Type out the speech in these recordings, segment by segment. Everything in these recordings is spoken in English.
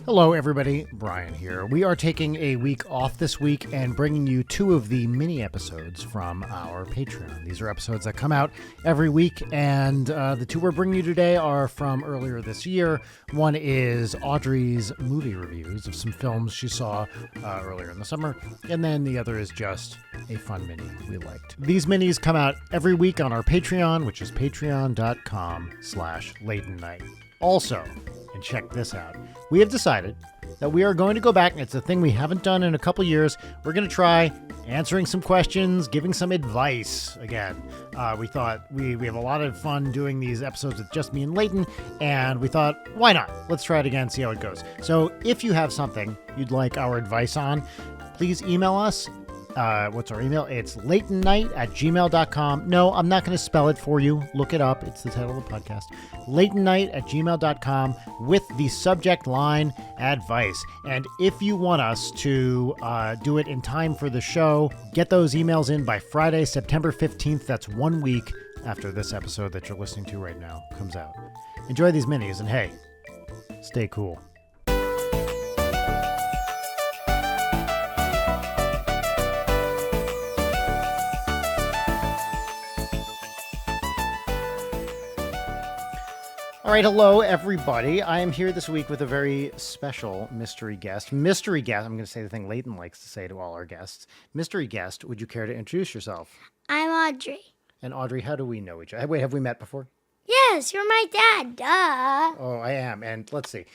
Hello, everybody. Brian here. We are taking a week off this week and bringing you two of the mini episodes from our Patreon. These are episodes that come out every week, and the two we're bringing you today are from earlier this year. One is Audrey's movie reviews of some films she saw earlier in the summer, and then the other is just a fun mini we liked. These minis come out every week on our Patreon, which is patreon.com/lateandnight. Also, and check this out, we have decided that we are going to go back, and it's a thing we haven't done in a couple years. We're going to try answering some questions, giving some advice again. We thought we have a lot of fun doing these episodes with just me and Leighton, and we thought, why not? Let's try it again, see how it goes. So if you have something you'd like our advice on, please email us. What's our email? It's lateandnight@gmail.com. No, I'm not going to spell it for you. Look it up. It's the title of the podcast. lateandnight@gmail.com with the subject line advice. And if you want us to do it in time for the show, get those emails in by Friday, September 15th. That's 1 week after this episode that you're listening to right now comes out. Enjoy these minis, and hey, stay cool. All right, hello, everybody. I am here this week with a very special mystery guest. I'm going to say the thing Leighton likes to say to all our guests. Mystery guest, would you care to introduce yourself? I'm Audrey. And Audrey, how do we know each other? Wait, have we met before? Yes, you're my dad. Duh. Oh, I am. And let's see.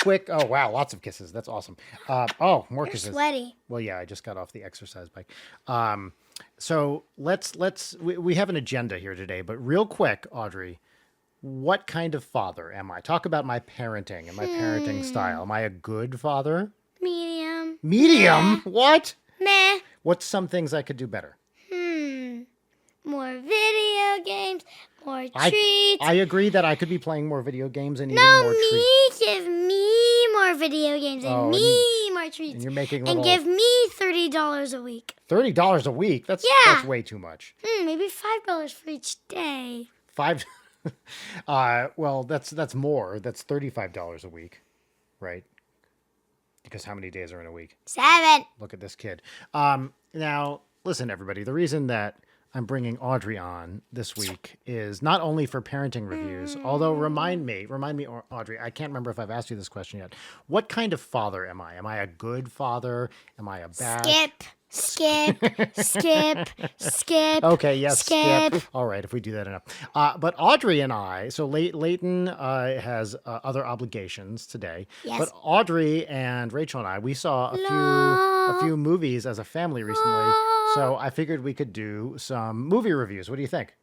Quick. Oh, wow. Lots of kisses. That's awesome. More You're kisses. sweaty. Well, yeah, I just got off the exercise bike. So we have an agenda here today, but real quick, Audrey, what kind of father am I? Talk about my parenting and my parenting style. Am I a good father? Medium. Medium? Meh. What? Meh. What's some things I could do better? More video games, more treats. I agree that I could be playing more video games and eating no, more treats. me. Give me more video games and more treats. And you're making and give me $30 a week. $30 a week? That's way too much. Maybe $5 for each day. Five? Well, that's more. That's $35 a week, right? Because how many days are in a week? 7. Look at this kid. Now, listen, everybody. The reason that I'm bringing Audrey on this week is not only for parenting reviews, although remind me, Audrey, I can't remember if I've asked you this question yet. What kind of father am I? Am I a good father? Am I a bad? Skip. Okay, yes, skip. All right, if we do that enough. But Audrey and I, so Leighton has other obligations today. Yes. But Audrey and Rachel and I, we saw a few movies as a family recently. So I figured we could do some movie reviews. What do you think?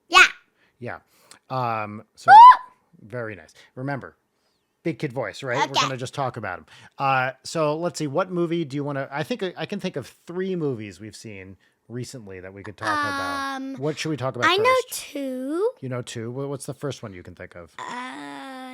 Yeah. So very nice. Remember, big kid voice, right? Okay. We're going to just talk about them. So let's see. What movie do you want to... I think I can think of 3 movies we've seen recently that we could talk about. What should we talk about first? I know 2. You know 2? What's the first one you can think of?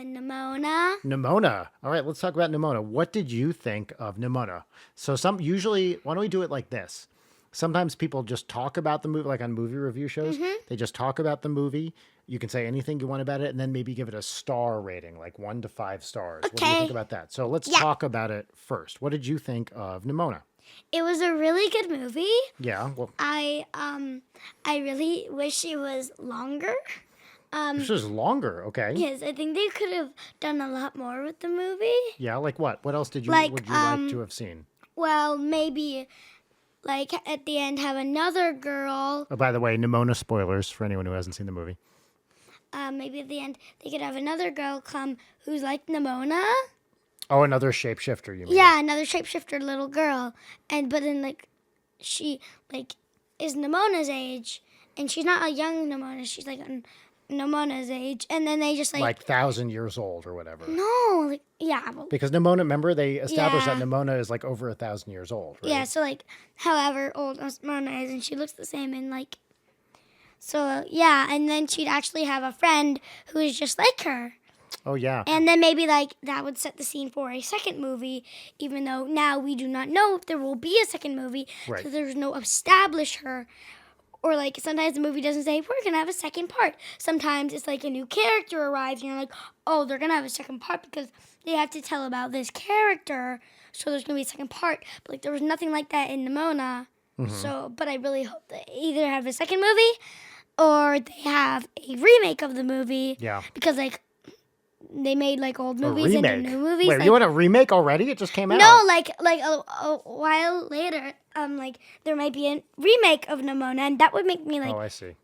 Nimona. All right, let's talk about Nimona. What did you think of Nimona? So usually, why don't we do it like this? Sometimes people just talk about the movie, like on movie review shows. Mm-hmm. They just talk about the movie. You can say anything you want about it, and then maybe give it a star rating, like 1 to 5 stars. Okay. What do you think about that? So let's talk about it first. What did you think of Nimona? It was a really good movie. Yeah. Well, I really wish it was longer. This is longer, okay. Yes, I think they could have done a lot more with the movie. Yeah, like what? What else would you like to have seen? Well, maybe... like, at the end, have another girl. Oh, by the way, Nimona spoilers for anyone who hasn't seen the movie. Maybe at the end, they could have another girl come who's like Nimona. Oh, another shapeshifter, you mean? Yeah, another shapeshifter little girl. But then, like, she, like, is Nimona's age. And she's not a young Nimona. She's, like, Nimona's age. And then they just, like 1,000 years old or whatever. No, like, yeah. Because Nimona, remember, they established that Nimona is, like, over 1,000 years old, right? Yeah, so, like, however old Nimona is, and she looks the same, and, like, so, yeah, and then she'd actually have a friend who is just like her. Oh, yeah. And then maybe, like, that would set the scene for a second movie, even though now we do not know if there will be a second movie. Right. So there's no establish her. Or, like, sometimes the movie doesn't say, we're going to have a second part. Sometimes it's, like, a new character arrives, and you're like, oh, they're going to have a second part because they have to tell about this character, so there's going to be a second part. But like there was nothing like that in Nimona. So, but I really hope they either have a second movie or they have a remake of the movie. Yeah. Because like they made like old movies into new movies. Wait, like, you want a remake already? It just came out. No, like a while later, like there might be a remake of Nimona, and that would make me like. Oh, I see.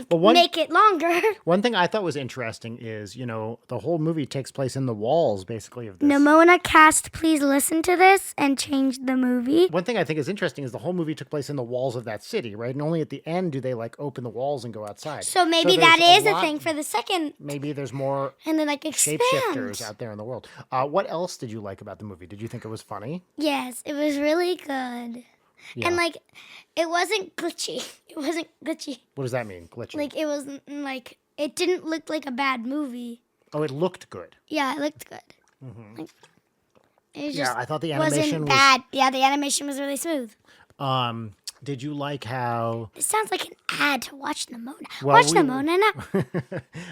Well, make it longer. One thing I thought was interesting is, the whole movie takes place in the walls, basically, of this. Nimona cast, please listen to this and change the movie. One thing I think is interesting is the whole movie took place in the walls of that city, right? And only at the end do they, like, open the walls and go outside. So maybe that is a thing for the second. Maybe there's more and then, like, expand. shapeshifters out there in the world. What else did you like about the movie? Did you think it was funny? Yes, it was really good. Yeah. And, like, it wasn't glitchy. It wasn't glitchy. What does that mean, glitchy? Like, it wasn't, like, it didn't look like a bad movie. Oh, it looked good. Yeah, it looked good. Mm-hmm. Like, it just I thought the animation wasn't bad. Yeah, the animation was really smooth. Did you like how... It sounds like an ad to watch Nimona. Well, watch Nimona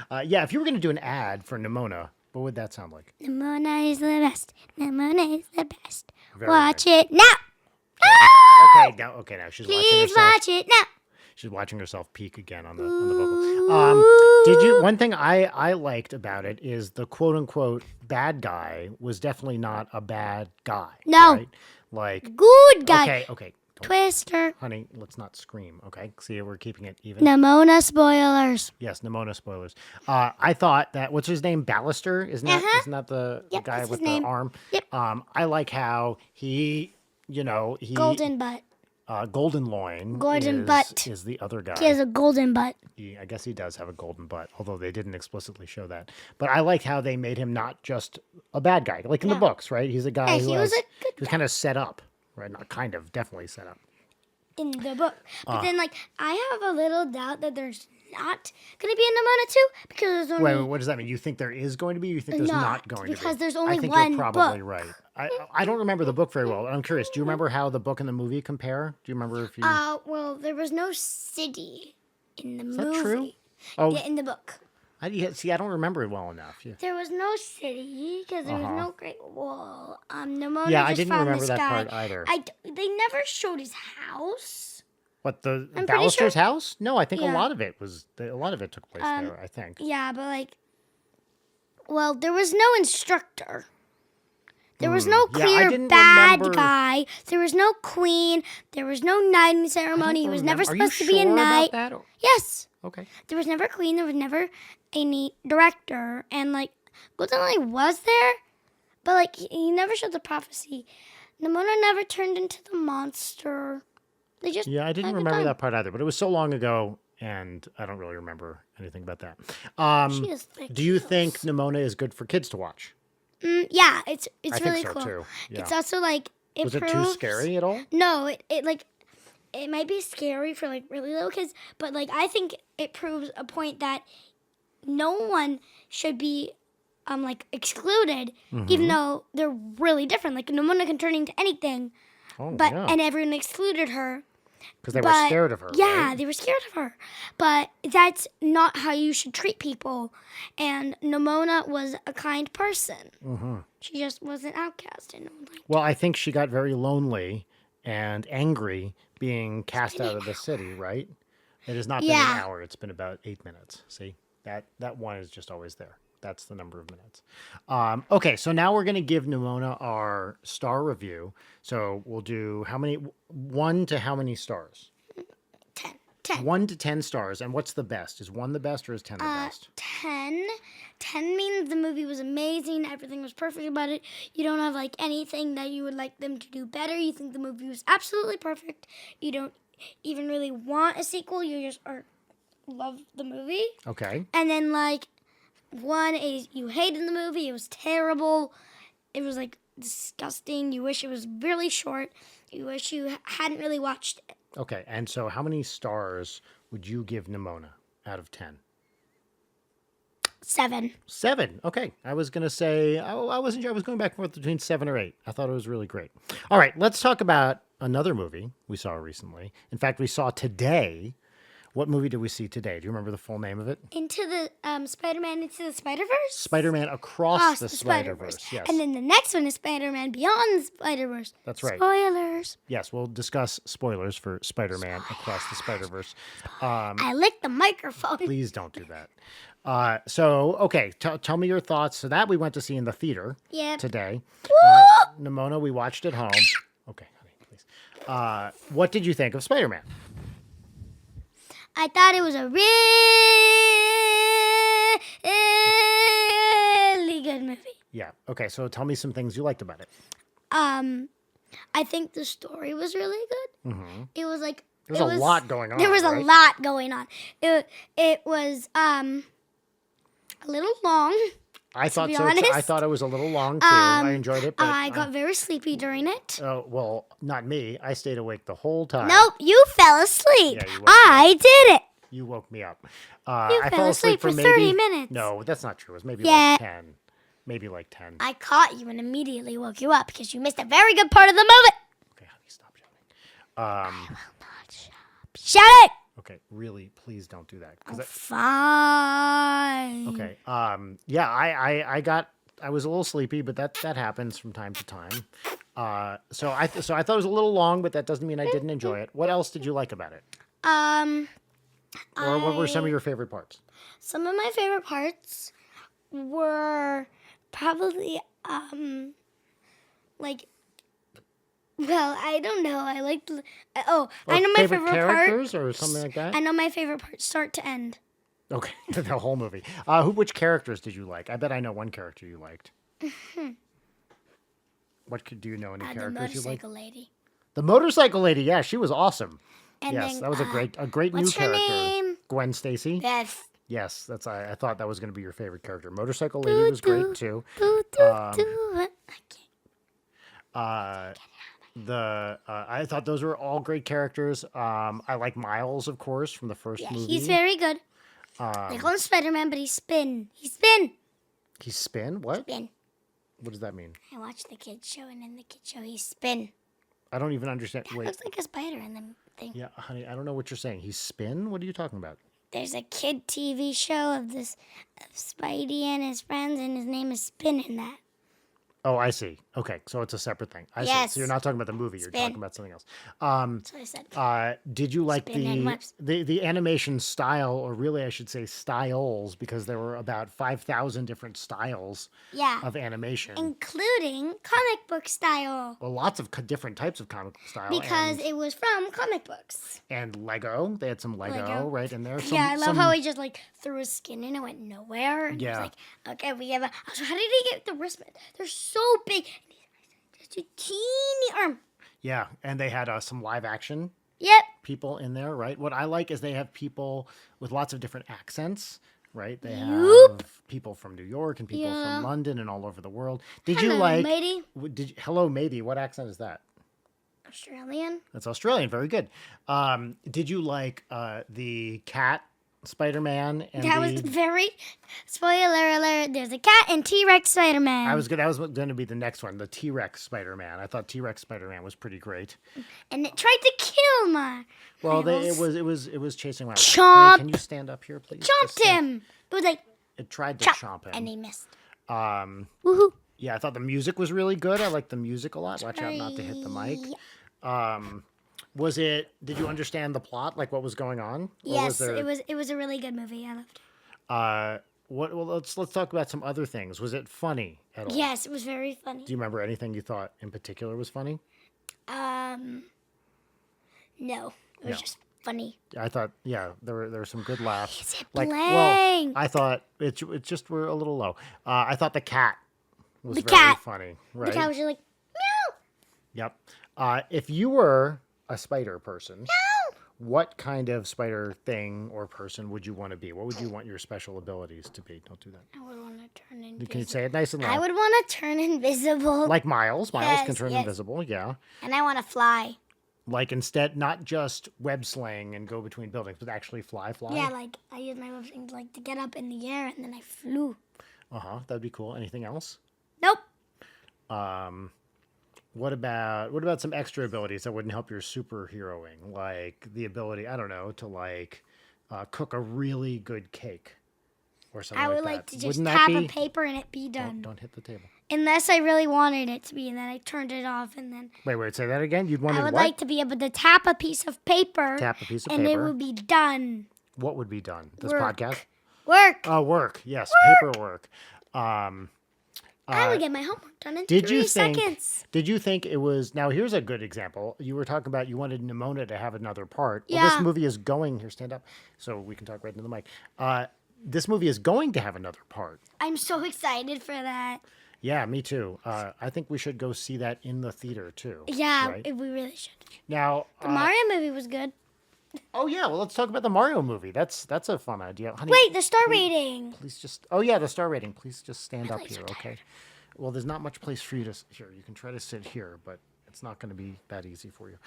now. Yeah, if you were going to do an ad for Nimona, what would that sound like? Nimona is the best. Nimona is the best. Very watch nice. it now. Okay, now she's Please watching herself. watch it now. She's watching herself peek again on the vocal. Did you? One thing I liked about it is the quote unquote bad guy was definitely not a bad guy. No. Right? Like Good guy. Okay. Twister. Honey, let's not scream. Okay, see, we're keeping it even. Nimona spoilers. Yes, Nimona spoilers. I thought that what's his name, Ballister, isn't that the guy with the arm? Yep. I like how he Golden butt. Golden Loin Golden butt. is the other guy. He has a golden butt. I guess he does have a golden butt, although they didn't explicitly show that. But I liked how they made him not just a bad guy, like in the books, right? He's a guy who was a good he was kind of set up, right? Not kind of, definitely set up. In the book. But then, like, I have a little doubt that there's not going to be a Nimona 2 because there's only... Wait, what does that mean? You think there is going to be? You think there's not going to be? Because there's only I think one you're probably book. right. I don't remember the book very well. I'm curious. Do you remember how the book and the movie compare? Do you remember if you... Well, there was no city in the movie. Is that true? Oh, yeah, in the book. I don't remember it well enough. Yeah. There was no city because there was no Great Wall. Nimona Yeah, I just didn't found remember this that guy. part either. They never showed his house. What, the I'm Ballister's pretty sure- house? No, I think a Yeah. lot of it took place there, I think. Yeah, but like, well, there was no instructor. There was no Yeah, I clear didn't bad remember- guy. There was no queen. There was no knighting ceremony. He was never supposed to be a knight. About that? Or- Yes. Okay. There was never a queen. There was never any director. And like, Golden Lion was there, but like, he never showed the prophecy. Nimona never turned into the monster. They just Yeah, I didn't had the remember time. that part either, but it was so long ago, and I don't really remember anything about that. She is thick Do you heels. think Nimona is good for kids to watch? Yeah, it's I really think so cool. too. Yeah. It's also like Was it too proves- scary at all? No, it might be scary for like really little kids, but like I think it proves a point that no one should be like excluded, even though they're really different. Like Nimona can turn into anything, but and everyone excluded her. Because they were scared of her. Yeah, right? they were scared of her. But that's not how you should treat people. And Nimona was a kind person. She just was an outcast. And no one liked Well, I think she got very lonely and angry being cast out of the city, right? It has not been an hour. It's been about 8 minutes. See, that one is just always there. That's the number of minutes. Okay, so now we're going to give Nimona our star review. So we'll do 1 to how many stars? 10. 1 to 10 stars. And what's the best? Is 1 the best or is 10 the best? 10. 10 means the movie was amazing. Everything was perfect about it. You don't have like anything that you would like them to do better. You think the movie was absolutely perfect. You don't even really want a sequel. You just love the movie. Okay. And then like 1 is you hated the movie. It was terrible. It was like disgusting. You wish it was really short. You wish you hadn't really watched it. Okay, and so how many stars would you give Nimona out of 10? 7. 7. Okay. I was going to say, I wasn't sure. I was going back and forth between 7 or 8. I thought it was really great. All right. Let's talk about another movie we saw recently. In fact, we saw today, What movie did we see today? Do you remember the full name of it? Into the Spider-Man Into the Spider-Verse? Spider-Man Across the Spider-Verse. Yes. And then the next one is Spider-Man Beyond the Spider-Verse. That's right. Spoilers. Yes, we'll discuss spoilers for Spider-Man Across the Spider-Verse. I licked the microphone. Please don't do that. Okay, tell me your thoughts. So that we went to see in the theater today. Nimona, we watched at home. Okay, honey, please. What did you think of Spider-Man? I thought it was a really good movie. Yeah. Okay, so tell me some things you liked about it. I think the story was really good. Mm-hmm. It was like There was a lot going on. There was right? a lot going on. It was a little long. I thought be so. honest. I thought it was a little long too. I enjoyed it, but I got very sleepy during it. oh well, not me. I stayed awake the whole time. Nope, you fell asleep. Yeah, you woke I did it. You woke me up. You I fell fell asleep for maybe 30 minutes. No, that's not true. It was maybe Yeah. like 10. Maybe like 10. I caught you and immediately woke you up because you missed a very good part of the movie. Okay, honey, stop shouting. I will not shout it. Okay, really, please don't do that. Oh, fine. Okay. Yeah, I was a little sleepy, but that happens from time to time. So I thought it was a little long, but that doesn't mean I didn't enjoy it. What else did you like about it? Or what were some of your favorite parts? Some of my favorite parts were probably like, well, I don't know. I liked. I know my favorite characters part. or something like that. I know my favorite part, start to end. Okay, the whole movie. Which characters did you like? I bet I know one character you liked. Do you know any characters you liked? The motorcycle lady. The motorcycle lady. Yeah, she was awesome. And yes, then, that was a great new what's her character. name? Gwen Stacy. Yes. Yes, I thought that was going to be your favorite character. Motorcycle lady was great too. I thought those were all great characters. I like Miles, of course, from the first movie. He's very good. They call him Spider-Man, but he's spin. He's spin. He's spin? What? Spin. What does that mean? I watched the kids show, and in the kids show, he's spin. I don't even understand. It Wait. looks like a spider in the thing. Yeah, honey, I don't know what you're saying. He's spin? What are you talking about? There's a kid TV show of Spidey and his friends, and his name is Spin in that. Oh, I see. Okay, so it's a separate thing. I see. Yes. So you're not talking about the movie. You're Spin. talking about something else. That's what I said. Did you like Spin and webs. the animation style, or really I should say styles, because there were about 5,000 different styles Yeah. of animation. Including comic book style. Well, lots of different types of comic style. Because it was from comic books. and Lego. They had some Lego. Right in there. I love how he just like threw his skin in and went nowhere. And Yeah. It was like, okay, we have so how did he get the wristband? They're so big. Just a teeny arm. Yeah, and they had some live action Yep. people in there, right? What I like is they have people with lots of different accents, right? They have people from New York and people from London and all over the world. Hello, matey. Hello, matey. What accent is that? Australian. That's Australian. Very good. Did you like the cat Spider-Man? And That was very spoiler alert. There's a cat and T-Rex Spider-Man. That was going to be the next one, the T-Rex Spider-Man. I thought T-Rex Spider-Man was pretty great. And it tried to kill my. Well, it was chasing around. Chomp. Hey, can you stand up here, please? Chomped him. It was like It tried to chomp, chomp him. and he missed. Woohoo! Yeah, I thought the music was really good. I liked the music a lot. Watch out not to hit the mic. Did you understand the plot, like what was going on? Or Yes, it was a really good movie. I loved it. Well, let's talk about some other things. Was it funny at all? Yes, it was very funny. Do you remember anything you thought in particular was funny? No, it was just funny. I thought, yeah, there were some good laughs. Is it Well, blank? I thought it just were a little low. I thought the cat was The very cat. funny. Right? The cat was just like, meow. Yep. If you were a spider person, what kind of spider thing or person would you want to be? What would you want your special abilities to be? Don't do that. I would want to turn invisible. Can you say it nice and loud? I would want to turn invisible. Like Miles. Miles can Yes, turn yes. invisible, yeah. And I want to fly. Like instead, not just web sling and go between buildings, but actually fly. Yeah, like I used my web thing to get up in the air and then I flew. That'd be cool. Anything else? Nope. What about some extra abilities that wouldn't help your superheroing? Like the ability, I don't know, to like cook a really good cake or something I would like like that. to just Wouldn't that tap be? a paper and it be done. Don't hit the table. Unless I really wanted it to be, and then I turned it off, and then Wait, say that again. You'd wanted I would what? like to be able to tap a piece of paper. Tap a piece of and paper. it would be done. What would be done? This Work. podcast? Work. Oh, work. Yes, paperwork. I would get my homework done in Did 3 you think? seconds. Did you think it was? Now here's a good example. You were talking about you wanted Nimona to have another part. Well, Yeah. this movie is going. Here, stand up, so we can talk right into the mic. This movie is going to have another part. I'm so excited for that. Yeah, me too. I think we should go see that in the theater too. Yeah, right? we really should. Now, The Mario movie was good. oh yeah, well let's talk about the Mario movie. That's a fun idea. Honey, Wait, the star rating. please just. Oh yeah, the star rating. Please just stand up legs here, are okay? Well, there's not much place for you to here. You can try to sit here, but it's not going to be that easy for you.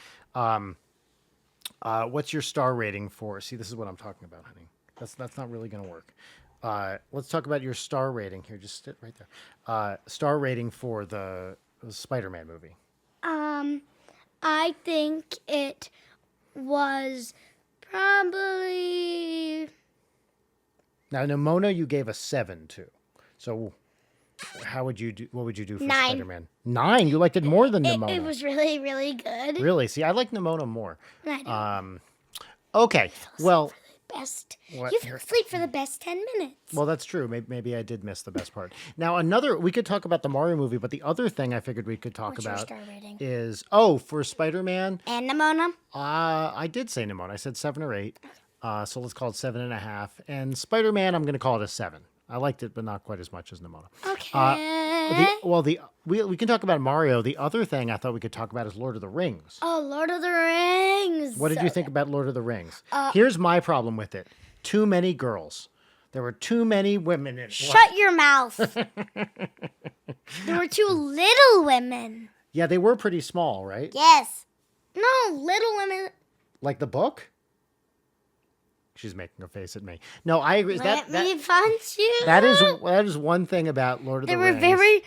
What's your star rating for? See, this is what I'm talking about, honey. That's not really going to work. Let's talk about your star rating here. Just sit right there. Star rating for the Spider-Man movie. I think it was probably Now, Nimona, you gave a 7 to. So, how would you do? What would you do for 9. Spider-Man? 9. You liked it more than Nimona. it was really, really good. Really? See, I like Nimona more. I know. Okay. Well, Best. What? You fell asleep for the best 10 minutes. well, that's true. Maybe I did miss the best part. Now, we could talk about the Mario movie, but the other thing I figured we could talk What's your about star rating? is for Spider-Man. And Nimona? I did say Nimona. I said 7 or 8. So let's call it 7.5. And Spider-Man, I'm going to call it a 7. I liked it, but not quite as much as Nimona. Okay. We can talk about Mario. The other thing I thought we could talk about is Lord of the Rings. Oh, Lord of the Rings. What did you think about Lord of the Rings? Here's my problem with it. Too many girls. There were too many women in it. Shut your mouth. There were 2 little women. Yeah, they were pretty small, right? Yes. No, little women. Like the book? She's making a face at me. No, I agree. Let me punch you. That is one thing about Lord of the There Rings. were very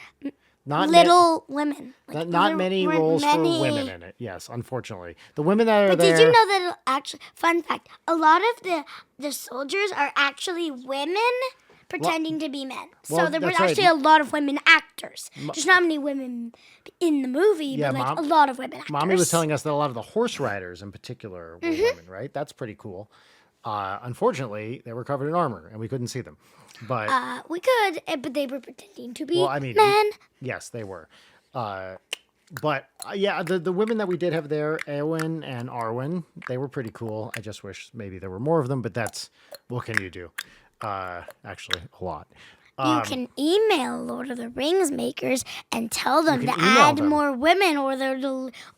not little women. Like, not there many weren't roles many. for women in it. Yes, unfortunately. The women that are But there. did you know that actually, fun fact, a lot of the soldiers are actually women pretending to be men. well, So there were that's right. actually a lot of women actors. There's not many women in the movie, Yeah, but like Mom- a lot of women actors. Mommy was telling us that a lot of the horse riders in particular were Mm-hmm. women, right? That's pretty cool. Unfortunately, they were covered in armor and we couldn't see them. But we could, but they were pretending to be well, I mean, men. yes, they were. But yeah, the women that we did have there, Eowyn and Arwen, they were pretty cool. I just wish maybe there were more of them, but that's what can you do? Actually, a lot. You can email Lord of the Rings makers and tell them to can email add them. more women, or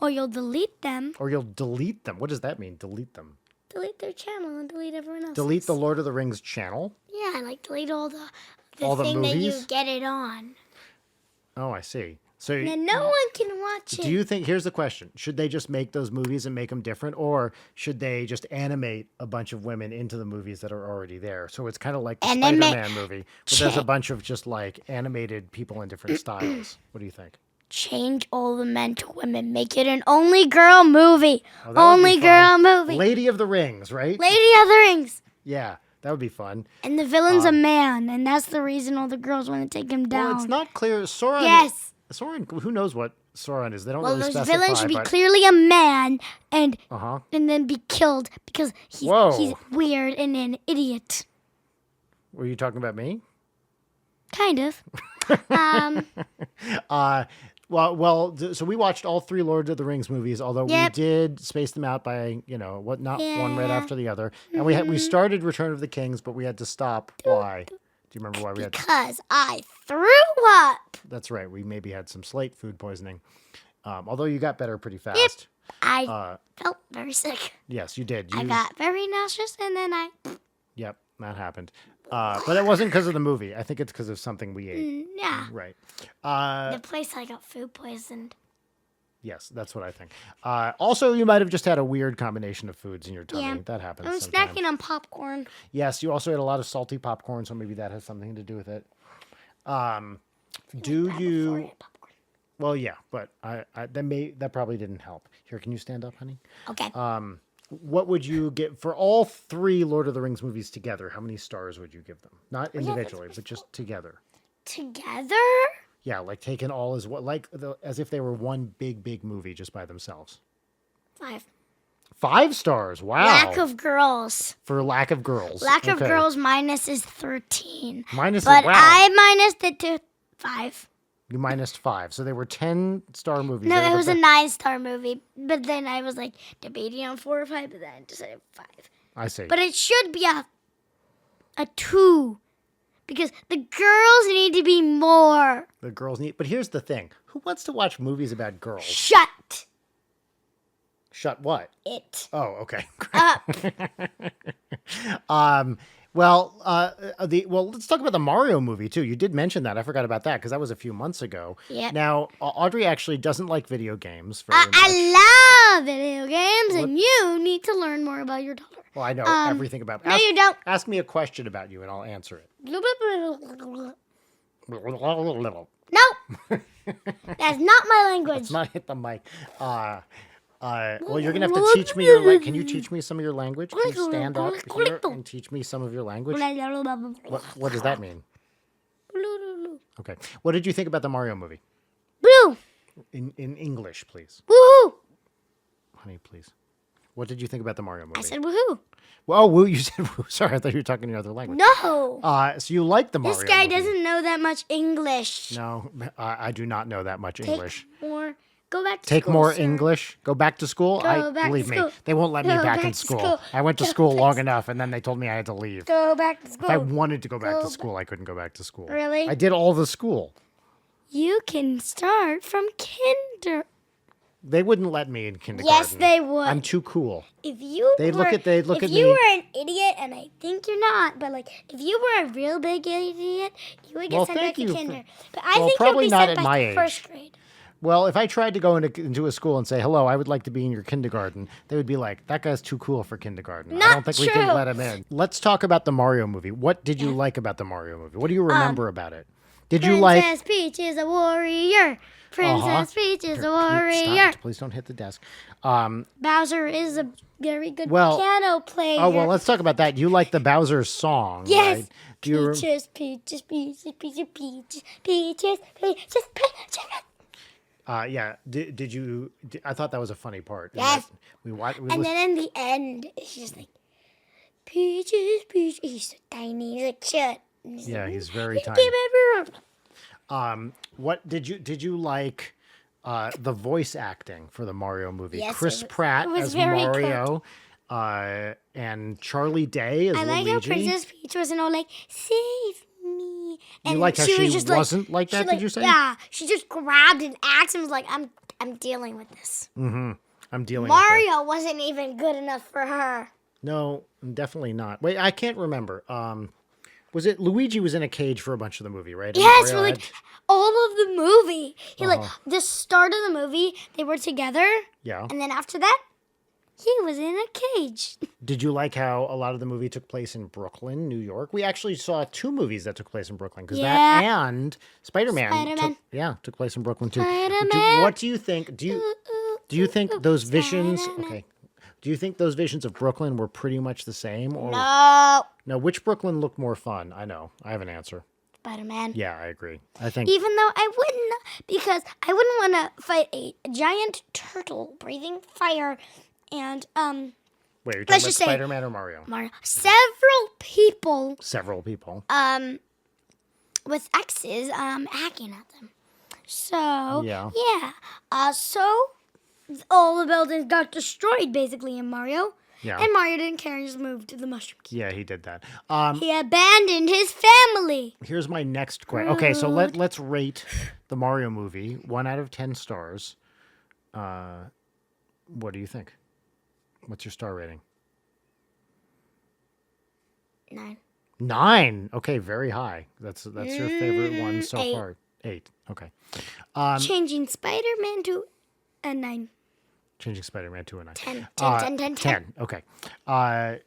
you'll delete them. Or you'll delete them. What does that mean? Delete them. Delete their channel and delete everyone else. Delete the Lord of the Rings channel. Yeah, like delete all the All the thing that you movies? get it on. Oh, I see. So And no one can watch it. do you think, here's the question, should they just make those movies and make them different, or should they just animate a bunch of women into the movies that are already there? So it's kind of like the And then make- Spider-Man movie, but there's a bunch of just like animated people in different styles. What do you think? Change all the men to women. Make it an only girl movie. Oh, that would be Only girl fun. movie. Lady of the Rings, right? Lady of the Rings. Yeah, that would be fun. And the villain's a man, and that's the reason all the girls want to take him down. Well, it's not clear. Sauron. Yes. Sauron. Who knows what Sauron is? They don't Well, really those specify. villains should be but, clearly a man, and Uh-huh. and then be killed because Whoa. he's weird and an idiot. Were you talking about me? Kind of. So we watched all 3 Lord of the Rings movies, although Yep. we did space them out by, not one right Yeah. after the other. And we started Return of the Kings, but we had to stop. Why? Do you remember why we had to? Because I threw up. That's right. We maybe had some slight food poisoning. Although you got better pretty fast. I felt very sick. Yes, you did. I got very nauseous, and then Yep, that happened. But it wasn't because of the movie. I think it's because of something we ate. yeah. Right. The place I got food poisoned. Yes, that's what I think. Also, you might have just had a weird combination of foods in your tummy. Yeah. That happens I was sometimes. snacking on popcorn. Yes, you also ate a lot of salty popcorn, so maybe that has something to do with it. Do Before I you? had popcorn. Well, yeah, but that probably didn't help. Here, can you stand up, honey? Okay. what would you give for all 3 Lord of the Rings movies together? How many stars would you give them? Not individually, but just together. Together? Yeah, like taken all as what, like as if they were one big movie just by themselves. 5. 5 stars. Wow. Lack of girls. For lack of girls. Lack of girls minus is 13. Minus but wow. I minused it to 5. You minused 5. So they were 10-star movies. No, it was a 9-star movie. But then I was like debating on 4 or 5, but then I decided 5. I see. But it should be a 2. Because the girls need to be more. The girls need, but here's the thing. Who wants to watch movies about girls? Shut what? it. Oh, okay. Up. Well, let's talk about the Mario movie too. You did mention that. I forgot about that because that was a few months ago. Yep. Now, Audrey actually doesn't like video games very much. I love video games, and you need to learn more about your daughter. Well, I know everything about. No, you don't. Ask me a question about you, and I'll answer it. No, Let's that's not my language. not hit the mic. Well, you're gonna have to teach me your. Can you teach me some of your language? Can you stand up here and teach me some of your language? What does that mean? Okay. What did you think about the Mario movie? Blue. In English, please. Woohoo. Honey, please. What did you think about the Mario movie? I said woohoo. Well, woo, you said woo. Sorry, I thought you were talking your other language. No. So you like the Mario This guy movie. doesn't know that much English. No, I do not know that much English. Go back to Take school, more sir. English. Go back to school. Believe me, they won't let me back in school. I went to school long enough, and then they told me I had to leave. Go back to school. If I wanted to go back to school, I couldn't go back to school. Really? I did all the school. You can start from kinder. They wouldn't let me in kindergarten. Yes, they would. I'm too cool. If you They'd look at if me. you were an idiot, and I think you're not, but like if you were a real big idiot, you would get sent back to kinder. But I think probably you'll be not sent at back my to age. first grade. Well, if I tried to go into a school and say, hello, I would like to be in your kindergarten, they would be like, that guy's too cool for kindergarten. I Not don't think we true. can let him in. Let's talk about the Mario movie. What did you like about the Mario movie? What do you remember about it? Did you like... Princess Peach is a warrior. Princess Peach is a warrior. Stop. Please don't hit the desk. Bowser is a very good Well- piano player. Oh, well, let's talk about that. You like the Bowser song, Yes. right? Do you Peaches, peaches, peaches, peaches, peaches, peaches, peaches, peaches. Yeah. Did you... I thought that was a funny part. Yes. We And listened- then in the end, it's just like, peaches, peaches. He's so tiny. He's like, shit. Yeah, he's very Give tiny. everyone. What did you like the voice acting for the Mario movie? Yes, Chris it was- Pratt it was as very Mario, and Charlie Day as I like Luigi. how Princess Peach wasn't all like, save me. And like how she she was just wasn't like that, she, did you say? Yeah. She just grabbed an axe and was like, I'm dealing with this. I'm dealing with Mario wasn't even good enough for her. that. No, definitely not. Wait, I can't remember. Was it Luigi was in a cage for a bunch of the movie, right? And Yes, Mario for like had- all of the movie. He like the start of the movie, they were together, Yeah. and then after that, he was in a cage. Did you like how a lot of the movie took place in Brooklyn, New York? We actually saw 2 movies that took place in Brooklyn because that Yeah. and Spider-Man, Spider-Man. took place in Brooklyn too. Spider-Man. What do you think? Do you think those visions? Okay. Do you think those visions of Brooklyn were pretty much the same? Or No, which Brooklyn looked more fun? I know. I have an answer. Spider-Man. Yeah, I agree. I think Even though I wouldn't, because I wouldn't want to fight a giant turtle breathing fire, and Wait, you're talking let's about just say- Spider-Man or Mario? Mario. Several people Several people. with axes hacking at them. So Yeah. so all the buildings got destroyed basically in Mario. Yeah. And Mario didn't care and just moved to the Mushroom Kingdom. Yeah, he did that. He abandoned his family. Here's my next question. Okay, so let's rate the Mario movie 1 out of 10 stars. What do you think? What's your star rating? 9. 9. Okay, very high. That's your favorite one so 8. far. 8. Okay. Changing Spider-Man to a 9. Changing Spider-Man to a 9. 10. 10. Okay.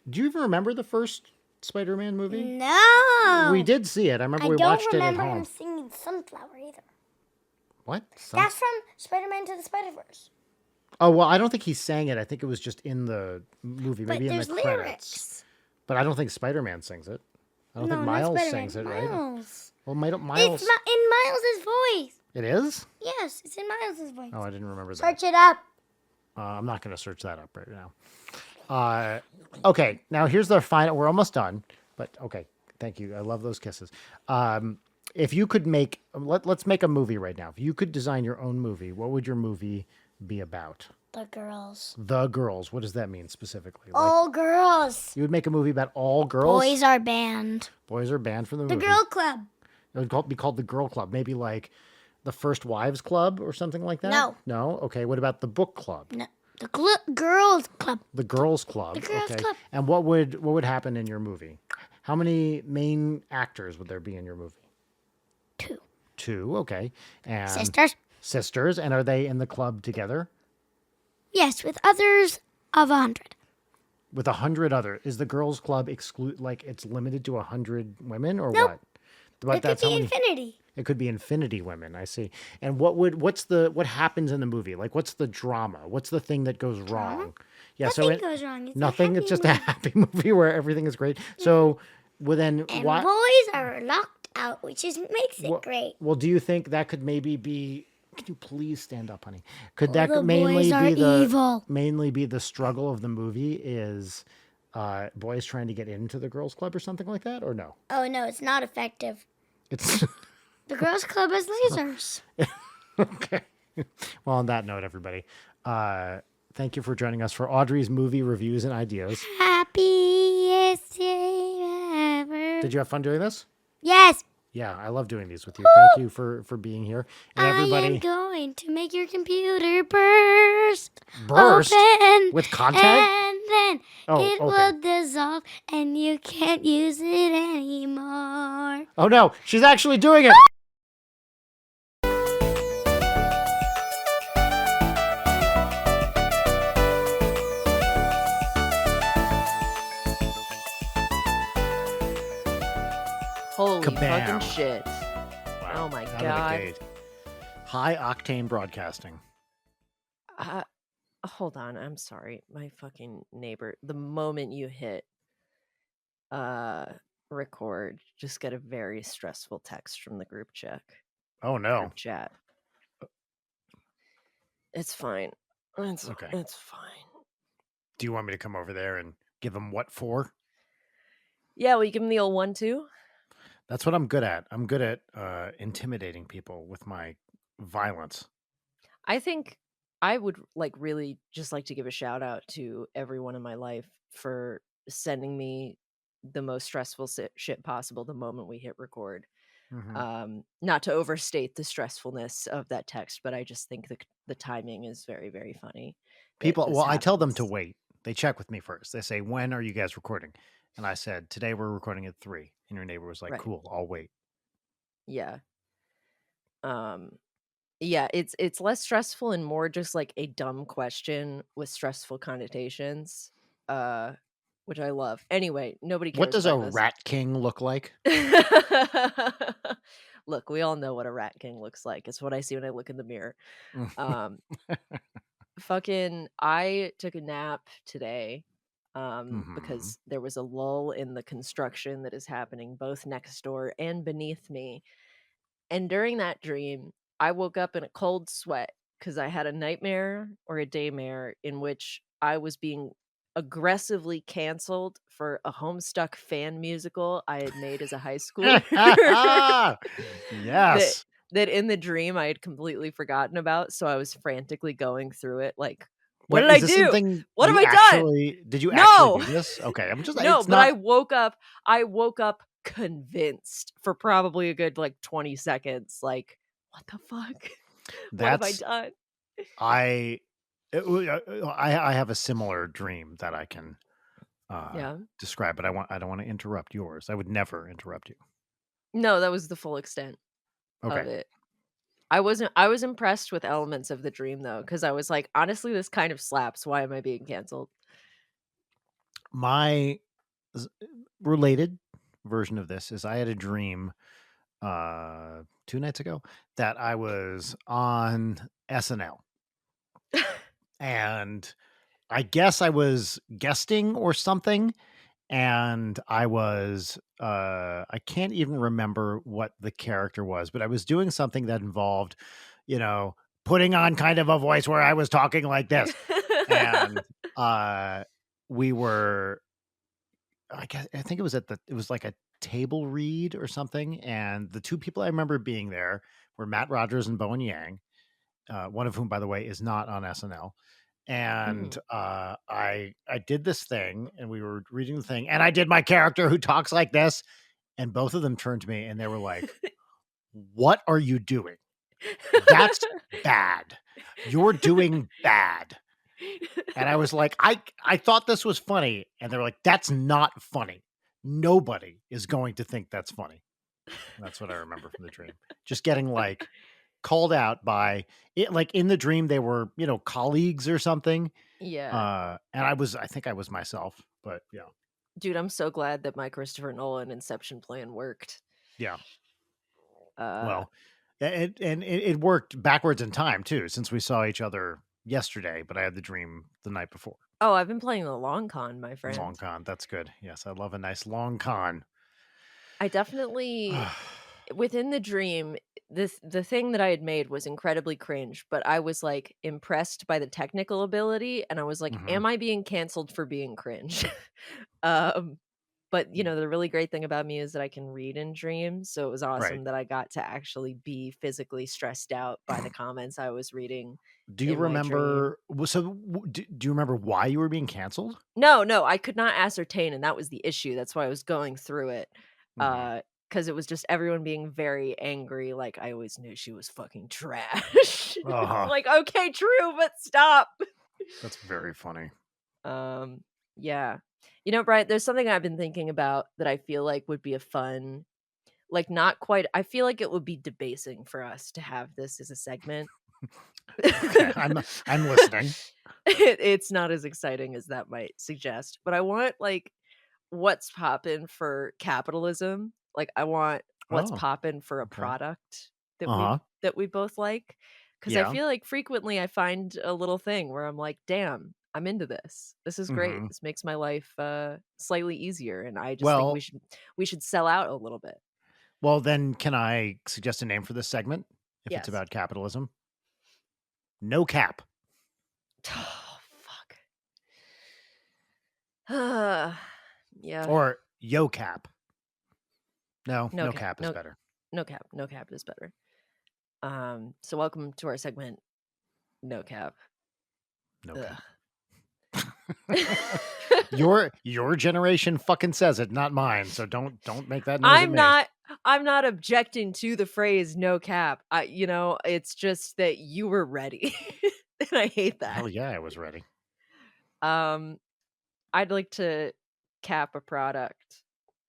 Do you even remember the first Spider-Man movie? No. We did see it. I remember we don't watched it at remember home. him singing Sunflower either. What? That's from Spider-Man to the Spider-Verse. Oh, well, I don't think he sang it. I think it was just in the movie, But maybe in the there's credits. lyrics. But I don't think Spider-Man sings it. I don't think No, not Miles Spider-Man. sings it, right? Miles. Well, It's Miles. in Miles's voice. It is? Yes, it's in Miles's voice. Oh, I didn't remember that. Search it up. I'm not going to search that up right now. Okay, now here's the final. We're almost done, but okay, thank you. I love those kisses. If you could make, let's make a movie right now. If you could design your own movie, what would your movie be about? The girls. The girls. What does that mean specifically? All girls. You would make a movie about all girls? Boys are banned. Boys are banned from the The movie. girl club. It would be called the Girl Club. Maybe like the First Wives Club or something like that? No. No? Okay, what about the Book Club? No. The girls club. The Girls Club. The girls okay. club. And what would happen in your movie? How many main actors would there be in your movie? 2. 2, okay. And Sisters. Sisters, and are they in the club together? Yes, with others of 100. With 100 other. Is the Girls Club it's limited to 100 women or Nope. what? But It could be infinity. It could be infinity women. I see. And what happens in the movie? Like, what's the drama? What's the thing that goes wrong? Yeah, Nothing goes wrong. It's nothing. A It's happy just movie. a happy movie where everything is great. So, well then, And why? boys are locked out, which makes it great. Well, do you think that could maybe be? Can you please stand up, honey? Could that the mainly boys are be the evil. mainly be the struggle of the movie? Is boys trying to get into the girls' club or something like that, or no? Oh, no, it's not effective. It's The girls club has lasers. okay. Well, on that note, everybody, thank you for joining us for Audrey's movie reviews and ideas. Happiest day ever. Did you have fun doing this? Yes. Yeah, I love doing these with you. Thank you for being here. And I am everybody, going to make your computer burst. burst Open, with content. and then Oh, it okay. will dissolve and you can't use it anymore. Oh no, she's actually doing it. Holy Kabam. fucking shit. Wow, Oh my out of the God. gate. High octane broadcasting. Hold on, I'm sorry. My fucking neighbor, the moment you hit record, just get a very stressful text from the group chat. Oh no. Group chat. It's fine. Okay. It's fine. Do you want me to come over there and give them what for? Yeah, will you give him the old 1-2? That's what I'm good at. I'm good at intimidating people with my violence. I think I would really just like to give a shout out to everyone in my life for sending me the most stressful shit possible the moment we hit record. Mhm. Not to overstate the stressfulness of that text, but I just think the timing is very, very funny. Well, I tell them to wait. They check with me first. They say, "When are you guys recording?" And I said, "Today we're recording at 3." And your neighbor was like, Right. "Cool, I'll wait." Yeah. Yeah, it's less stressful and more just like a dumb question with stressful connotations, which I love. Anyway, nobody cares. What does a about this. rat king look like? Look, we all know what a rat king looks like. It's what I see when I look in the mirror. I took a nap today because there was a lull in the construction that is happening both next door and beneath me. And during that dream, I woke up in a cold sweat because I had a nightmare or a daymare in which I was being aggressively canceled for a Homestuck fan musical I had made as a high schooler. Yes. That in the dream I had completely forgotten about. So I was frantically going through it like, what did I do? What have I done? Did you No. actually do this? Okay, I'm just No, it's but not... I woke up convinced for probably a good 20 seconds. Like, what the fuck? What have I done? I have a similar dream that I can describe, but I don't want to interrupt yours. I would never interrupt you. No, that was the full extent of it. I was impressed with elements of the dream though, because I was like, honestly, this kind of slaps. Why am I being canceled? My related version of this is I had a dream 2 nights ago that I was on SNL. and I guess I was guesting or something, and I can't even remember what the character was, but I was doing something that involved, you know, putting on kind of a voice where I was talking like this. And uh we were I think it was like a table read or something, and the two people I remember being there were Matt Rogers and Bowen Yang, one of whom, by the way, is not on SNL. And Mm. I did this thing, and we were reading the thing, and I did my character who talks like this, and both of them turned to me and they were like, "What are you doing? That's bad. You're doing bad." And I was like, I thought this was funny. And they're like, "That's not funny. Nobody is going to think that's funny." And that's what I remember from the dream. Just getting like called out by it, like in the dream they were, colleagues or something. Yeah. And I think I was myself, but yeah. Dude, I'm so glad that my Christopher Nolan Inception plan worked. Yeah. Uh, Well, it worked backwards in time too, since we saw each other yesterday, but I had the dream the night before. oh, I've been playing the long con, my Long friend. con. That's good. Yes, I love a nice long con. I definitely within the dream, the thing that I had made was incredibly cringe, but I was like impressed by the technical ability, and I was like, Mhm. "Am I being canceled for being cringe?" um, but the really great thing about me is that I can read in dreams, so it was Right. awesome that I got to actually be physically stressed out by the comments I was reading Do you in my dream. remember do you remember why you were being canceled? No, I could not ascertain, and that was the issue. That's why I was going through it. Mhm. Because it was just everyone being very angry, like, "I always knew she was fucking trash." It's Uh-huh. like, "Okay, true, but stop." That's very funny. Um, yeah. Brian, there's something I've been thinking about that I feel like would be a fun like, not quite I feel like it would be debasing for us to have this as a segment. Okay, I'm listening. It's not as exciting as that might suggest, but I want, like, what's poppin' for capitalism. Like, I want what's Oh, poppin' for a okay. product that we Uh-huh. both like, because I Yeah. feel like frequently I find a little thing where I'm like, "Damn, I'm into this. This is great. Mhm. This makes my life, slightly easier," and I just think Well we should sell out a little bit. well, then can I suggest a name for this segment if it's Yes. about capitalism? No cap. Oh, fuck. Yeah. Or yo cap. No, No no cap. cap is better. No cap. No cap is better. So welcome to our segment, No Cap. No Ugh. cap. Your generation fucking says it, not mine. So don't make that noise at I'm me. not I'm not objecting to the phrase no cap. It's just that you were ready. And I hate that. Hell yeah, I was ready. Um, I'd like to cap a product.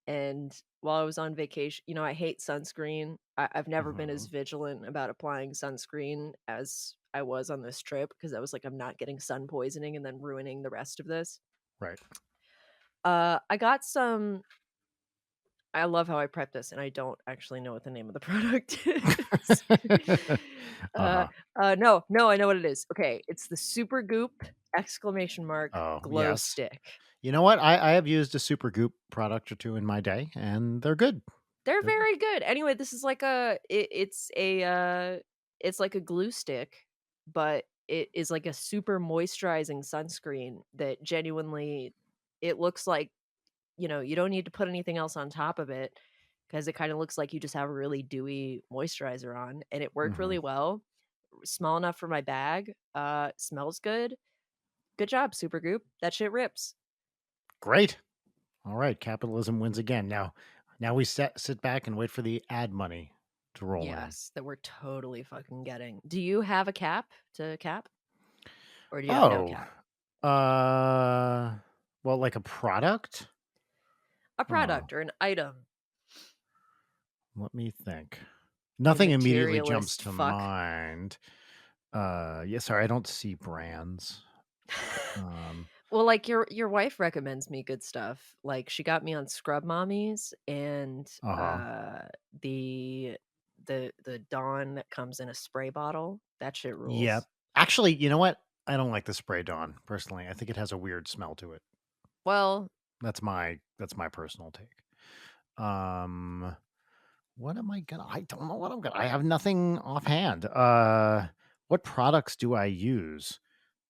And while I was on vacation, I hate sunscreen. I've never been as Mhm. vigilant about applying sunscreen as I was on this trip because I was like, I'm not getting sun poisoning and then ruining the rest of this. Right. I got some I love how I prep this, and I don't actually know what the name of the product is. uh, Uh-huh. no, I know what it is. Okay, it's the Super Goop exclamation mark Oh, glow yes. stick. You know what? I have used a Super Goop product or two in my day, and they're good. They're They're good. very good. Anyway, this is like it's like a glue stick, but it is like a super moisturizing sunscreen that genuinely it looks like, you don't need to put anything else on top of it because it kind of looks like you just have a really dewy moisturizer on and it worked Mhm. really well. Small enough for my bag. Smells good. Good job, Supergoop. That shit rips. Great. All right, capitalism wins again. Now we sit back and wait for the ad money to roll in. Yes, that we're totally fucking getting. Do you have a cap to cap? Or do you have no Oh, cap? uh, well, like a product? A Huh. product or an item. Let me think. You Nothing immediately jumps materialist to fuck. mind. Yeah, sorry, I don't see brands. Um, Well, like your wife recommends me good stuff. Like she got me on Scrub Mommies and uh-huh. the the Dawn that comes in a spray bottle. That shit Yeah. rules. Actually, you know what? I don't like the spray dawn personally. I think it has a weird smell to it. Well, That's my personal take. Um, what am I gonna? I don't know what I'm gonna. I have nothing offhand. What products do I use?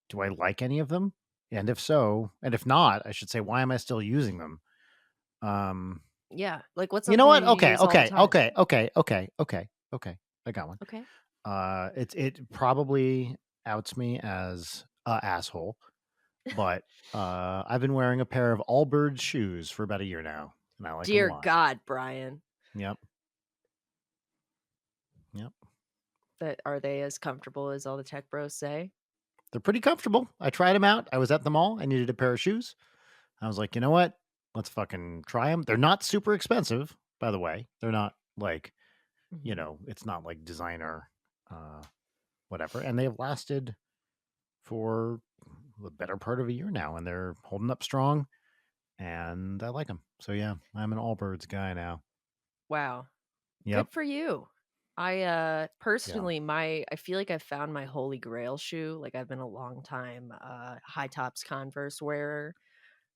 Do I like any of them? And if so, and if not, I should say, why am I still using them? Um, yeah. Like, what's you know something what? you Okay, use all the okay, time? okay, okay, okay, okay, okay. I got one. Okay. It probably outs me as a asshole, but I've been wearing a pair of Allbirds shoes for about a year now, and I like them a Dear lot. God, Brian. Yep. Yep. That are they as comfortable as all the tech bros say? They're pretty comfortable. I tried them out. I was at the mall. I needed a pair of shoes. I was like, you know what? Let's fucking try them. They're not super expensive, by the way. They're not like, Mhm. it's not like designer, uh, whatever. And they've lasted for the better part of a year now, and they're holding up strong. And I like them. So yeah, I'm an Allbirds guy now. Wow. Good Yep. for you. I Yeah. personally I feel like I've found my holy grail shoe. Like I've been a long time high tops Converse wearer,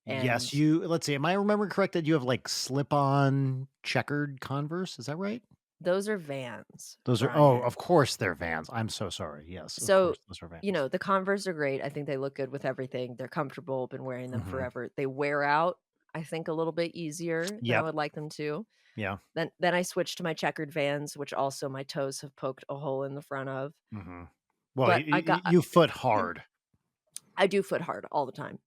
and Yes, let's see. Am I remembering correct that you have like slip-on checkered Converse? Is that right? those are Vans, Those are, oh, Brian. of course they're Vans. I'm so sorry. Yes, of So, course those are Vans. the Converse are great. I think they look good with everything. They're comfortable. Been wearing them Hmm. forever. They wear out, I think, a little bit easier than I Yep. would like them to. Yeah. Then I switched to my checkered Vans, which also my toes have poked a hole in the front of. Hmm. Well, But I got you foot hard. I do foot hard all the time.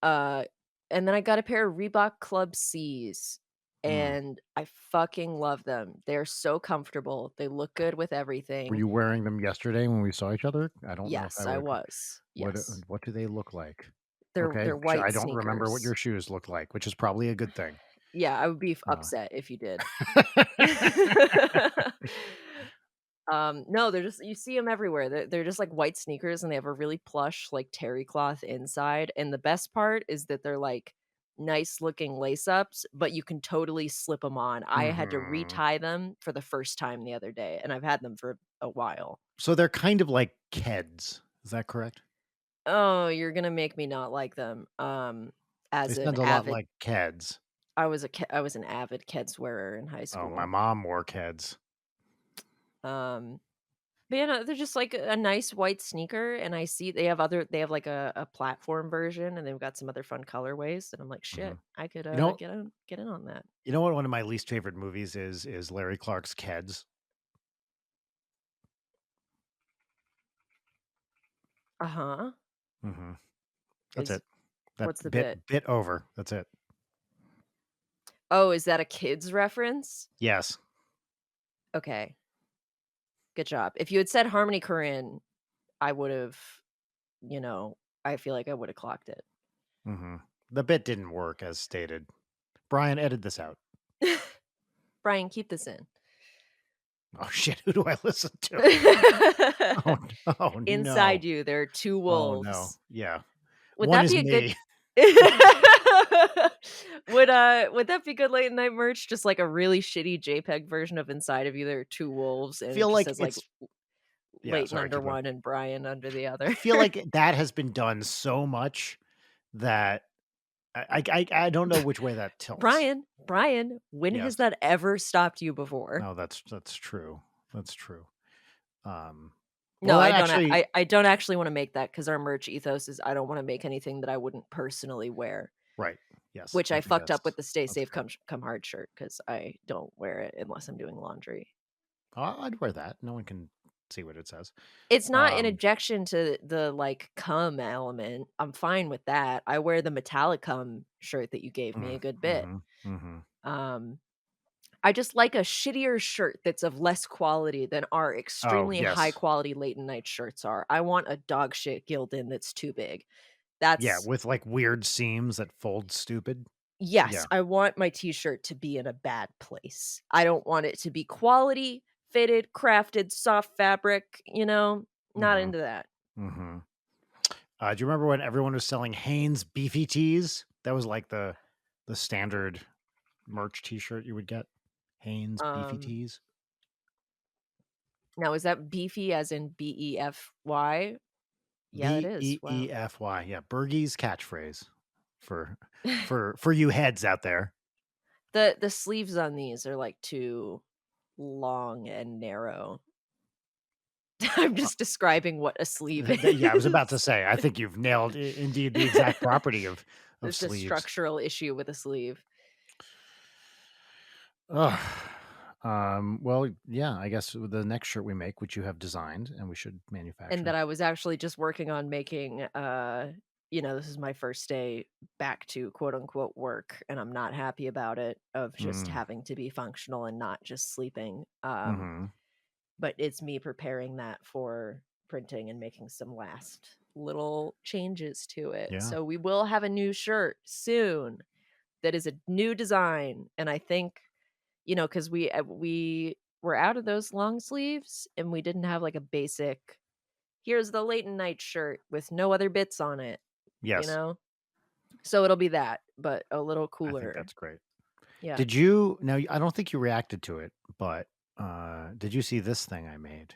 Uh, and then I got a pair of Reebok Club C's, Mm. and I fucking love them. They're so comfortable. They look good with Were everything. you wearing them yesterday when we saw each other? I don't know if I Yes, I would. was. Yes. What do they look like? They're Okay, white I don't remember what sneakers. your shoes look like, which is probably a good thing. Yeah, I would be Uh, upset if you did. No, they're just you see them everywhere. They're just like white sneakers, and they have a really plush, like, terry cloth inside, and the best part is that they're, like, nice looking lace ups, but you can totally slip them on. I had to mhm. retie them for the first time the other day, and I've had them for a while. So they're kind of like Keds. Is that correct? Oh, you're gonna make me not like them. They As an sound a lot avid like Keds. I was an avid Keds wearer in high Oh, my school. mom wore Keds. Um But, they're just like a nice white sneaker, and I see they have like a platform version, and they've got some other fun colorways, and I'm like, Mhm. "Shit, I could, You know, get in on that." what one of my least favorite movies is Larry Clark's Keds. Uh-huh. Hmm. That's Is it. That what's the bit? bit over. That's it. Oh, is that a kid's reference? Yes. Okay, good job. If you had said Harmony Korine, I would've, you know, I feel like I would've clocked it. Hmm. The bit didn't work as stated. Brian, edit this out. Brian, keep this in. Oh shit! Who do I listen to? Oh, oh no! Inside you, there are 2 Oh no! wolves. Yeah, Would one that is be a good me. would that be good late night merch? Just like a really shitty JPEG version of Inside of You, there are 2 wolves, and it Feel just like says, like, it's yeah. Leighton Sorry, under keep going. one and Brian under the I other. feel like that has been done so much that I don't know which way that tilts. Brian, when Yes. has that ever stopped you before? No, that's true. That's true. Um, well, No, that actually, I don't actually wanna make that because our merch ethos is I don't wanna make anything that I wouldn't personally wear, right. Yes, which I I think fucked up with the Stay that's Safe fair. Come Hard shirt because I don't wear it unless I'm doing laundry. I'd wear that. No one can see what it says. It's not an Um, objection to the, like, cum element. I'm fine with that. I wear the metallic cum shirt that you gave me a good bit. mm-hmm, mm-hmm. Um, I just like a shittier shirt that's of less quality than our Oh extremely high yes, quality late night shirts are. I want a dog shit Gildan that's too big. yeah, That's with like weird seams that fold stupid. yes, Yeah. I want my t-shirt to be in a bad place. I don't want it to be quality, fitted, crafted, soft fabric, not Mm-hmm. into that. Mm-hmm. Do you remember when everyone was selling Hanes beefy tees? That was like the standard merch T-shirt you would get. Hanes beefy Um tees. Now is that beefy as in BEFY? Yeah, it is. Wow. Beefy. Yeah, Bergie's catchphrase for for you heads out there. The sleeves on these are like too long and narrow. I'm Uh, just describing what a sleeve yeah, I was about to is. say. I think you've nailed indeed the exact property of It's a sleeves. structural issue with a sleeve. Ugh. Well, yeah, I guess the next shirt we make, which you have designed and we should And manufacture. that I was actually just working on making, this is my first day back to quote unquote work, and I'm not happy about it of just Mm. having to be functional and not just sleeping. Hmm. But it's me preparing that for printing and making some last little changes to it. Yeah. So we will have a new shirt soon that is a new design, and I think, because we were out of those long sleeves and we didn't have like a basic here's the late night shirt with no other bits on it, you Yes, know? So it'll be that, but a little I think cooler. that's great. Yeah. Did you now, I don't think you reacted to it, but did you see this thing I made?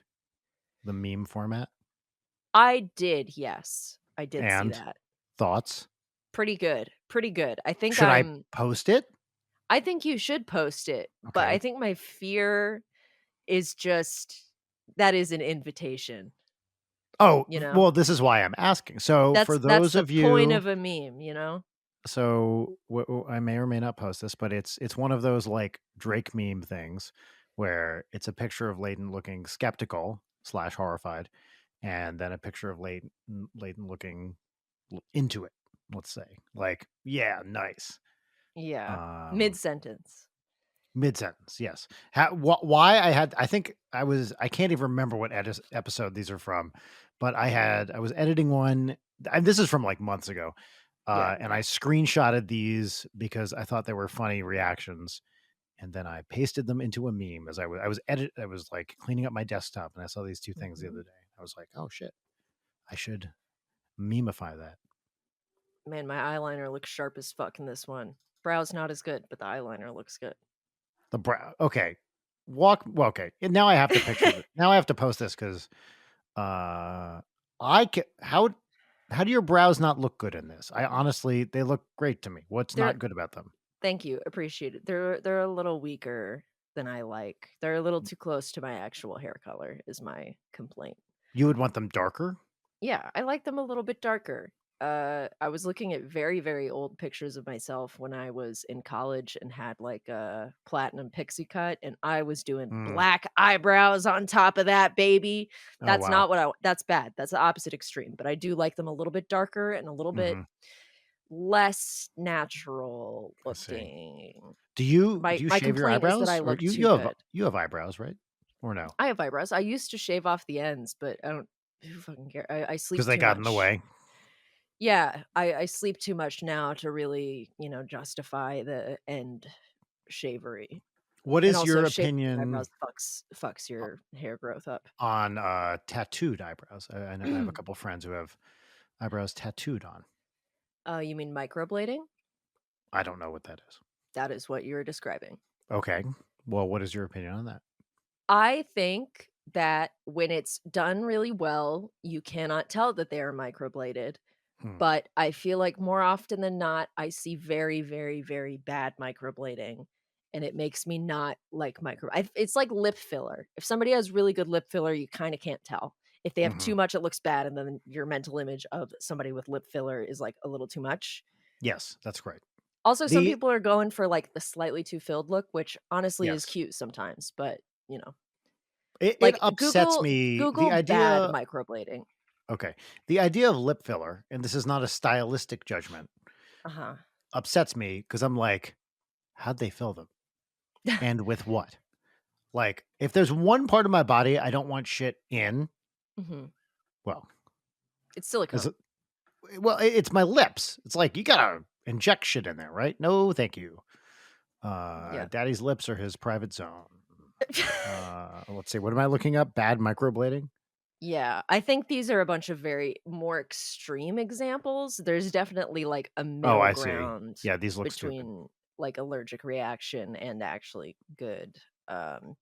The meme format I did, yes. I did see and that. thoughts? Pretty good. Pretty good. Should I post it? I think you should post it, but I Okay. think my fear is just that is an invitation, Oh, you know? well, this is why I'm asking. So for That's those the of point you, of a meme, you know? so I may or may not post this, but it's one of those like Drake meme things where it's a picture of Layton looking skeptical / horrified, and then a picture of Layton looking into it. Let's say, like, yeah, nice. Yeah. Um, Mid-sentence. Mid sentence, yes. Why I had? I think I can't even remember what episode these are from, but I was editing one. And this is from like months ago, Yeah. and I screenshotted these because I thought they were funny reactions, and then I pasted them into a meme as I was like cleaning up my desktop, and I saw these two things the Mhm. other day. I was like, oh shit, I should memeify that. Man, my eyeliner looks sharp as fuck in this one. Brow's not as good, but the eyeliner looks good. The brow. Okay, Well, okay. And now I have to picture that. Now I have to post this because I can. How do your brows not look good in this? I honestly, they look great to me. What's They're not good about them? Thank you, appreciate it. They're a little weaker than I like. They're a little too close to my actual hair color is my complaint. You would want them darker? Yeah, I like them a little bit darker. I was looking at very, very old pictures of myself when I was in college and had like a platinum pixie cut, and I was doing Mm. black eyebrows on top of that, baby. Oh That's wow. not what that's bad. That's the opposite extreme, but I do like them a little bit darker and a little bit Hmm. less natural I see. looking. Do you My shave your complaint is that I eyebrows, or look too good. you have eyebrows, right? Or no? I have eyebrows. I used to shave off the ends, but I don't who fucking care. I Because sleep they too got in the much. way. Yeah, I sleep too much now to really, justify the end shavery. What And is also your shaving your opinion eyebrows fucks your hair growth up. on tattooed eyebrows? I know I have a couple friends who have eyebrows tattooed on. You mean microblading? I don't know what that is. That is what you're describing. Okay. Well, what is your opinion on that? I think that when it's done really well, you cannot tell that they are microbladed. Hmm. But I feel like more often than not, I see very, very, very bad microblading, and it makes me not like it's like lip filler. If somebody has really good lip filler, you kinda can't tell. If they have Hmm. too much, it looks bad, and then your mental image of somebody with lip filler is, like, a little too much. Yes, that's great. Also, some The people are going for, like, the slightly too filled look, which honestly is Yes. cute sometimes, but, It like, upsets me, the Google bad idea. microblading. Okay, the idea of lip filler, and this is not a stylistic judgment, Uh-huh. upsets me because I'm like, how'd they fill them? And with what? Like, if there's one part of my body I don't want shit in, Mhm. well, It's is silicone. it it's my lips. It's like, you gotta inject shit in there, right? No, thank you. Yeah. Daddy's lips are his private zone. Let's see, what am I looking up? Bad microblading? Yeah, I think these are a bunch of very more extreme examples. There's definitely like a Oh, middle I see. ground Yeah, these look stupid. between like allergic reaction and actually good. Um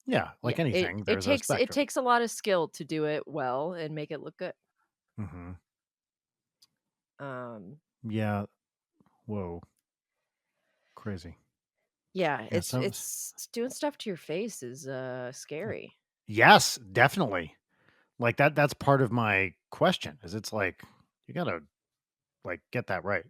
Yeah, Yeah, like anything, there's a it spectrum. takes a lot of skill to do it well and make it look good. Hmm. Um, Yeah. Whoa. Crazy. yeah, Yeah. So it's doing stuff to your face is scary. yes, definitely. Like that's part of my question. Is it's like you gotta like get that right.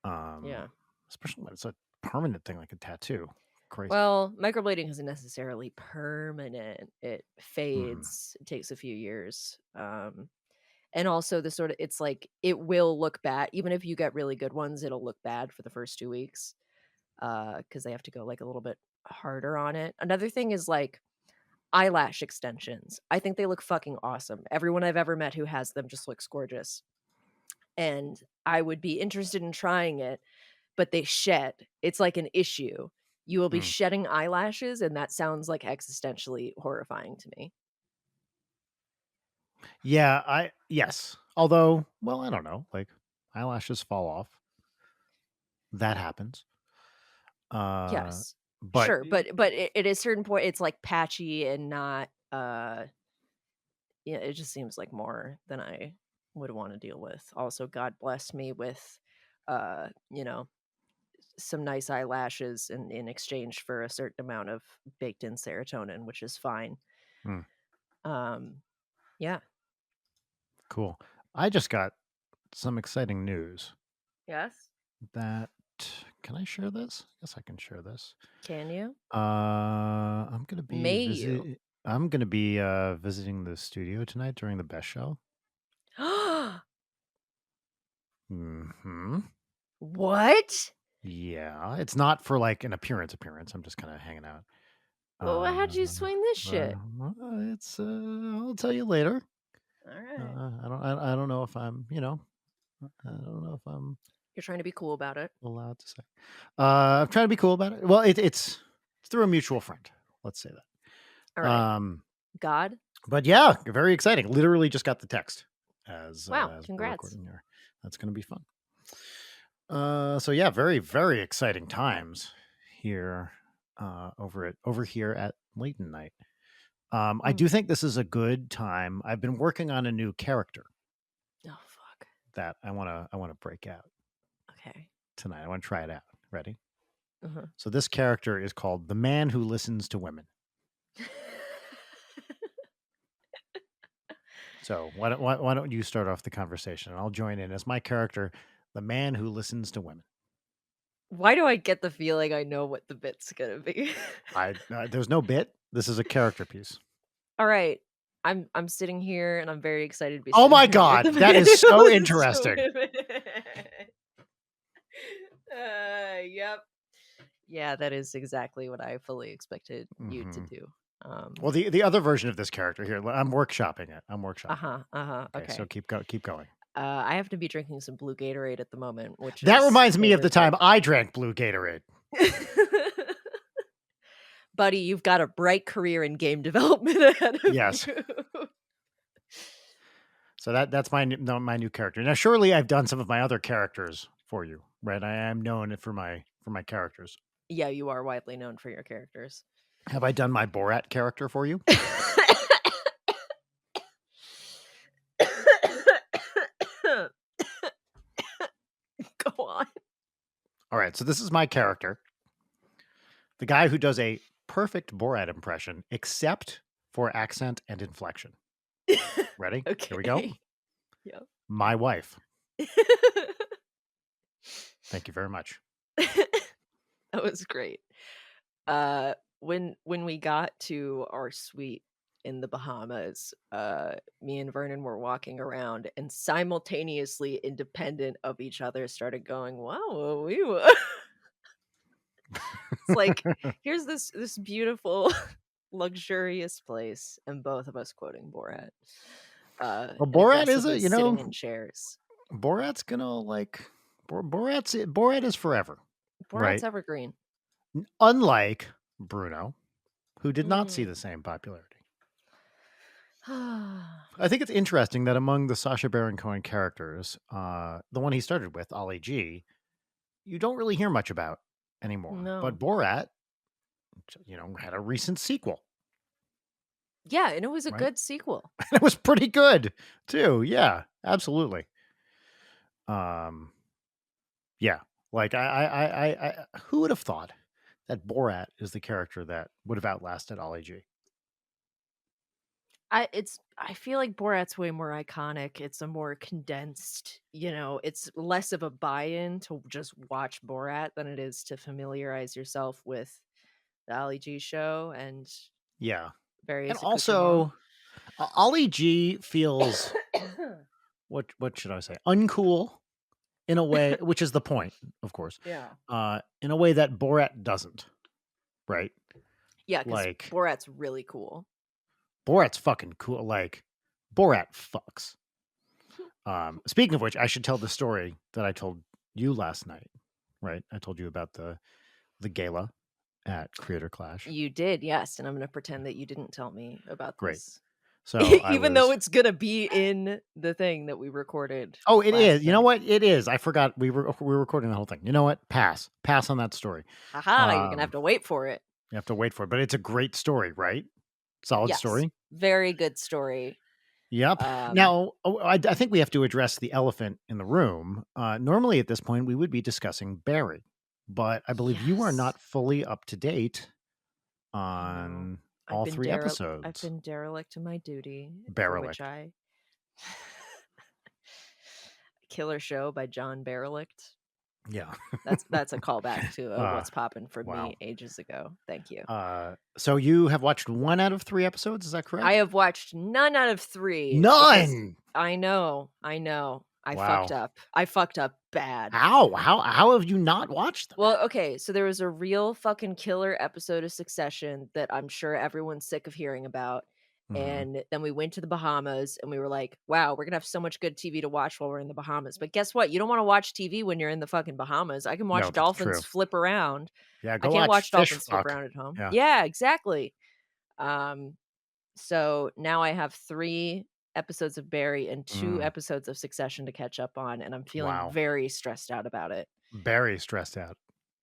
Um, Yeah. especially when it's a permanent thing like a tattoo. Crazy. Well, microblading isn't necessarily permanent. It Hmm. fades. It takes a few years. And also the sort of it's like it will look bad even if you get really good ones, it'll look bad for the first 2 weeks because they have to go like a little bit harder on it. Another thing is like eyelash extensions. I think they look fucking awesome. Everyone I've ever met who has them just looks gorgeous. And I would be interested in trying it, but they shed. It's like an issue. You will be Mm. shedding eyelashes, and that sounds like existentially horrifying to me. Yeah, yes. Although, well, I don't know. Like eyelashes fall off. That happens. Uh, Yes. but Sure, but at a certain point it's like patchy and not yeah, it just seems like more than I would want to deal with. Also, God bless me with you know, some nice eyelashes in exchange for a certain amount of baked in serotonin, which is fine. mm, Um yeah. cool. I just got some exciting news. Yes. That can I share this? Yes, I can share this. Can you? I'm gonna be May you? visiting the studio tonight during the best show. Hmm. What? Yeah, it's not for like an appearance. I'm just kind of hanging out. Well, how'd you swing this But shit? it's I'll tell you later. All right. I don't know if I'm I don't know if I'm You're trying to be cool about it. allowed to say. I'm trying to be cool about it. Well, it's through a mutual friend. Let's say All that. right. God? But yeah, very exciting. Literally just got the text Wow, as we're congrats. recording here. That's going to be fun. So yeah, very very exciting times here over here at Leighton Night. I do Mm. think this is a good time. I've been working on a new character Oh fuck. that I want to break out Okay. tonight. I want to try it out. Ready? Uh-huh. So this character is called the man who listens to women. So why don't you start off the conversation and I'll join in as my character, the man who listens to women. Why do I get the feeling I know what the bit's gonna be? There's no bit. This is a character piece. All right. I'm sitting here and I'm very excited to be Oh sitting my here with god, the that man is who so listens to interesting. women. Yep. Yeah, that is exactly what I fully expected you to do. Well, the other version of this character here, I'm workshopping it. Okay, so Okay. keep going. I have to be drinking some blue Gatorade at the moment, which That is reminds me of the time wonderful. I drank blue Gatorade. Buddy, you've got a bright career in game development ahead of Yes. you. So that's my new character. Now, surely I've done some of my other characters for you, right? I am known for my characters. Yeah, you are widely known for your characters. Have I done my Borat character for you? Go on. All right, so this is my character. The guy who does a perfect Borat impression, except for accent and inflection. Ready? Okay. Here we go. Yep. My wife. Thank you very much. That was great. When we got to our suite in the Bahamas, me and Vernon were walking around and simultaneously independent of each other started going, wow, we were. It's like, here's this beautiful, luxurious place, and both of us quoting Borat. Well, And Borat is aggressively sitting in chairs. Borat's gonna like Borat is forever, Borat's right? evergreen. Unlike Bruno, who did not see Mm. the same popularity. I think it's interesting that among the Sacha Baron Cohen characters, the one he started with, Ali G, you don't really hear much about anymore. No. But Borat, had a recent sequel. Yeah, and it was a right? good sequel. It was pretty good too. Yeah, absolutely. Um, yeah, like who would have thought that Borat is the character that would have outlasted Ollie G? I feel like Borat's way more iconic. It's a more condensed, it's less of a buy-in to just watch Borat than it is to familiarize yourself with the Ali G show and Yeah, Barry and as accoutrement. also Ollie G feels what should I say? Uncool in a way, which is the point, of course. Yeah. In a way that Borat doesn't, right? Yeah, because Like Borat's really cool. Borat's fucking cool. Like Borat fucks. Speaking of which, I should tell the story that I told you last night, right? I told you about the gala at Creator Clash. You did, yes, and I'm gonna pretend that you didn't tell me about Great. this. So I Even though was. it's gonna be in the thing that we recorded Oh, it last is. You know night. what? It is. I forgot we were recording the whole thing. You know what? Pass on that story. Haha, you're gonna have Um, to wait for it. you have to wait for it, but it's a great story, right? Solid Yes, story. very good story. Yep. Um, Now, I think we have to address the elephant in the room. Normally, at this point, we would be discussing Barry, but I believe you are yes, not fully up to date I know. on I've all been 3 I've episodes. been derelict in my duty, for which Barelict. I Killer Show by John Barelict. Yeah. That's a callback to uh, What's Poppin' for wow. me ages ago. Thank you. So you have watched 1 out of 3 episodes, is that I correct? have watched none out of 3 because None. I know. I fucked Wow. up. I fucked up bad. How have you not watched them? Well, okay, so there was a real fucking killer episode of Succession that I'm sure everyone's sick of hearing about. Mhm. And then we went to the Bahamas and we were like, wow, we're gonna have so much good TV to watch while we're in the Bahamas. But guess what? You don't want to watch TV when you're in the fucking Bahamas. I can No, watch that's dolphins true. flip around. Yeah, I go can't watch watch fish dolphins flip fuck. around at home. Yeah. Yeah, exactly. Um, so now I have 3 episodes of Barry and 2 Mm, episodes of Succession to catch up on, and I'm feeling wow. very stressed out about it. Very stressed out.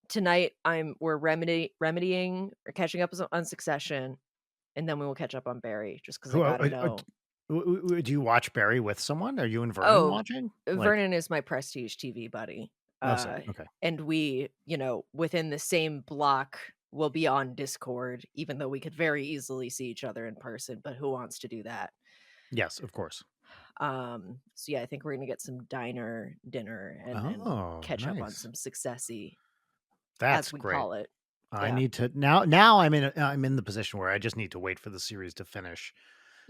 Tonight, we're remedying or catching up on Succession, and then we will catch up on Barry just because I Who gotta know. do you watch Barry with someone? Are you and Vernon Oh, watching? Like, Vernon is my prestige TV buddy. oh, sick. Okay. And we, within the same block, will be on Discord, even though we could very easily see each other in person, but who wants to do that? Yes, of course. So yeah, I think we're gonna get some diner dinner and Oh, catch up on nice. some successy, That's as we great. call it. I Yeah. need to now I'm in the position where I just need to wait for the series to finish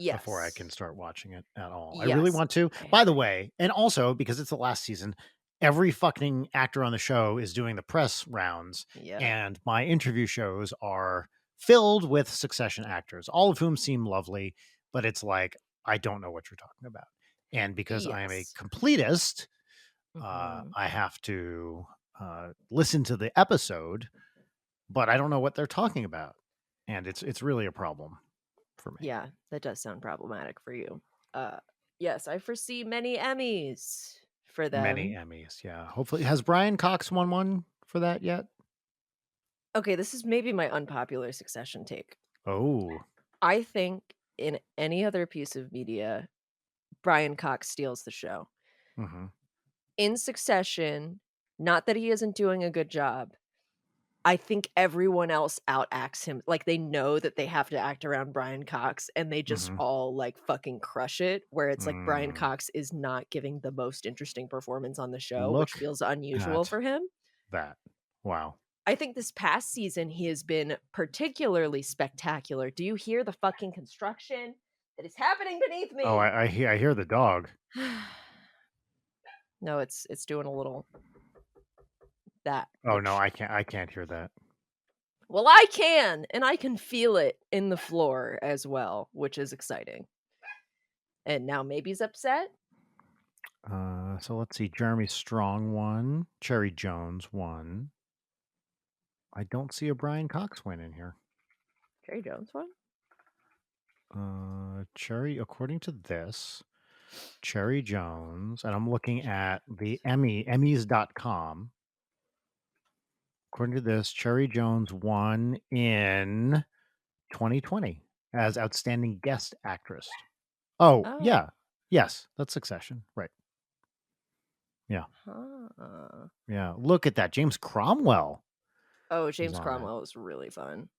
before I can Yes. start watching it at all. I really Yes. want to. I By the agree. way, and also because it's the last season, every fucking actor on the show is doing the press rounds, Yep. and my interview shows are filled with Succession actors, all of whom seem lovely, but it's like I don't know what you're talking about. And because I am a Yes. completist, Mhm. I have to listen to the episode, but I don't know what they're talking about, and it's really a problem for me. Yeah, that does sound problematic for you. Uh, yes, I foresee many Emmys for Many them. Emmys, yeah. Hopefully, has Brian Cox won one for that yet? Okay, this is maybe my unpopular Succession take. Oh, I think in any other piece of media, Brian Cox steals the show. hmm In Succession, not that he isn't doing a good job. I think everyone else outacts him. Like, they know that they have to act around Brian Cox, and they just hmm all, like, fucking crush it, where it's like Brian mm. Cox is not giving the most interesting performance on the show, which Look feels unusual at for him. that! Wow. I think this past season, he has been particularly spectacular. Do you hear the fucking construction that is happening beneath Oh, me? I hear the dog. No, it's doing a little that, Oh no, which I can't hear that. well, I can, and I can feel it in the floor as well, which is exciting. And now maybe he's upset. So let's see. Jeremy Strong won. Cherry Jones won. I don't see a Brian Cox win in here. Jerry Jones one? Cherry, according to this, Cherry Jones, and I'm looking at the Emmys.com. According to this, Cherry Jones won in 2020 as Outstanding Guest Actress. Oh, Oh. yeah. Yes, that's Succession. Right. Yeah. Huh. Yeah. Look at that. James Cromwell. Oh, is James on it. Cromwell is really fun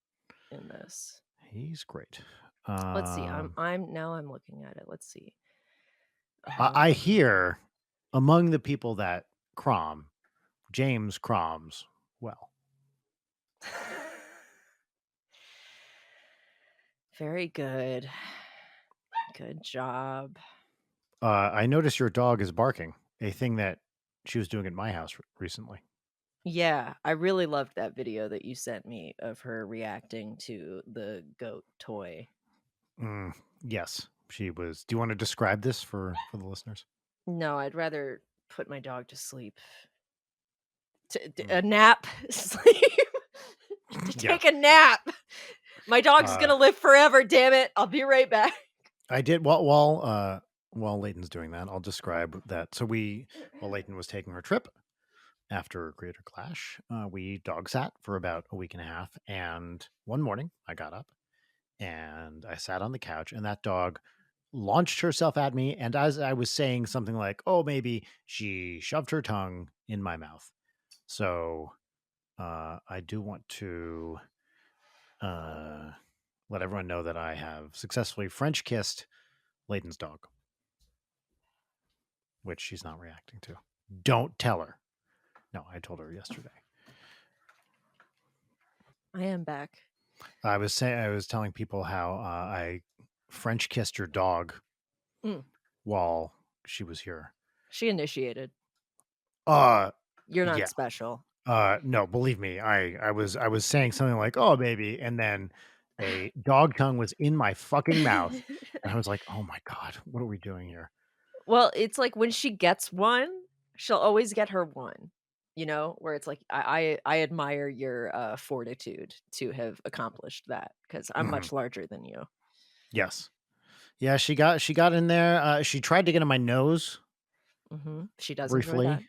in this. He's great. Let's see. I'm looking at it. Let's see. I hear among the people that James Croms well. Very good. Good job. I noticed your dog is barking, a thing that she was doing at my house recently. Yeah, I really loved that video that you sent me of her reacting to the goat toy. Yes, she was. Do you want to describe this for the listeners? No, I'd rather put my dog to sleep. A nap, sleep. Take a nap. My dog's gonna live forever. Damn it! I'll be right back. I did while Leighton's doing that. I'll describe that. So while Leighton was taking her trip after Creator Clash, we dog sat for about a week and a half. And one morning, I got up and I sat on the couch, and that dog launched herself at me. And as I was saying something like, "Oh, maybe," she shoved her tongue in my mouth. So I do want to let everyone know that I have successfully French kissed Leighton's dog, which she's not reacting to. Don't tell her. No, I told her yesterday. I am back. I was telling people how I French kissed your dog while she was here. She initiated. You're not special. No, believe me. I was saying something like, "Oh, baby," and then a dog tongue was in my fucking mouth, and I was like, "Oh my God, what are we doing here?" Well, it's like when she gets one, she'll always get her one. You know, where it's like I admire your fortitude to have accomplished that because I'm much larger than you. Yes. Yeah, she got in there. She tried to get in my nose. She does briefly. enjoy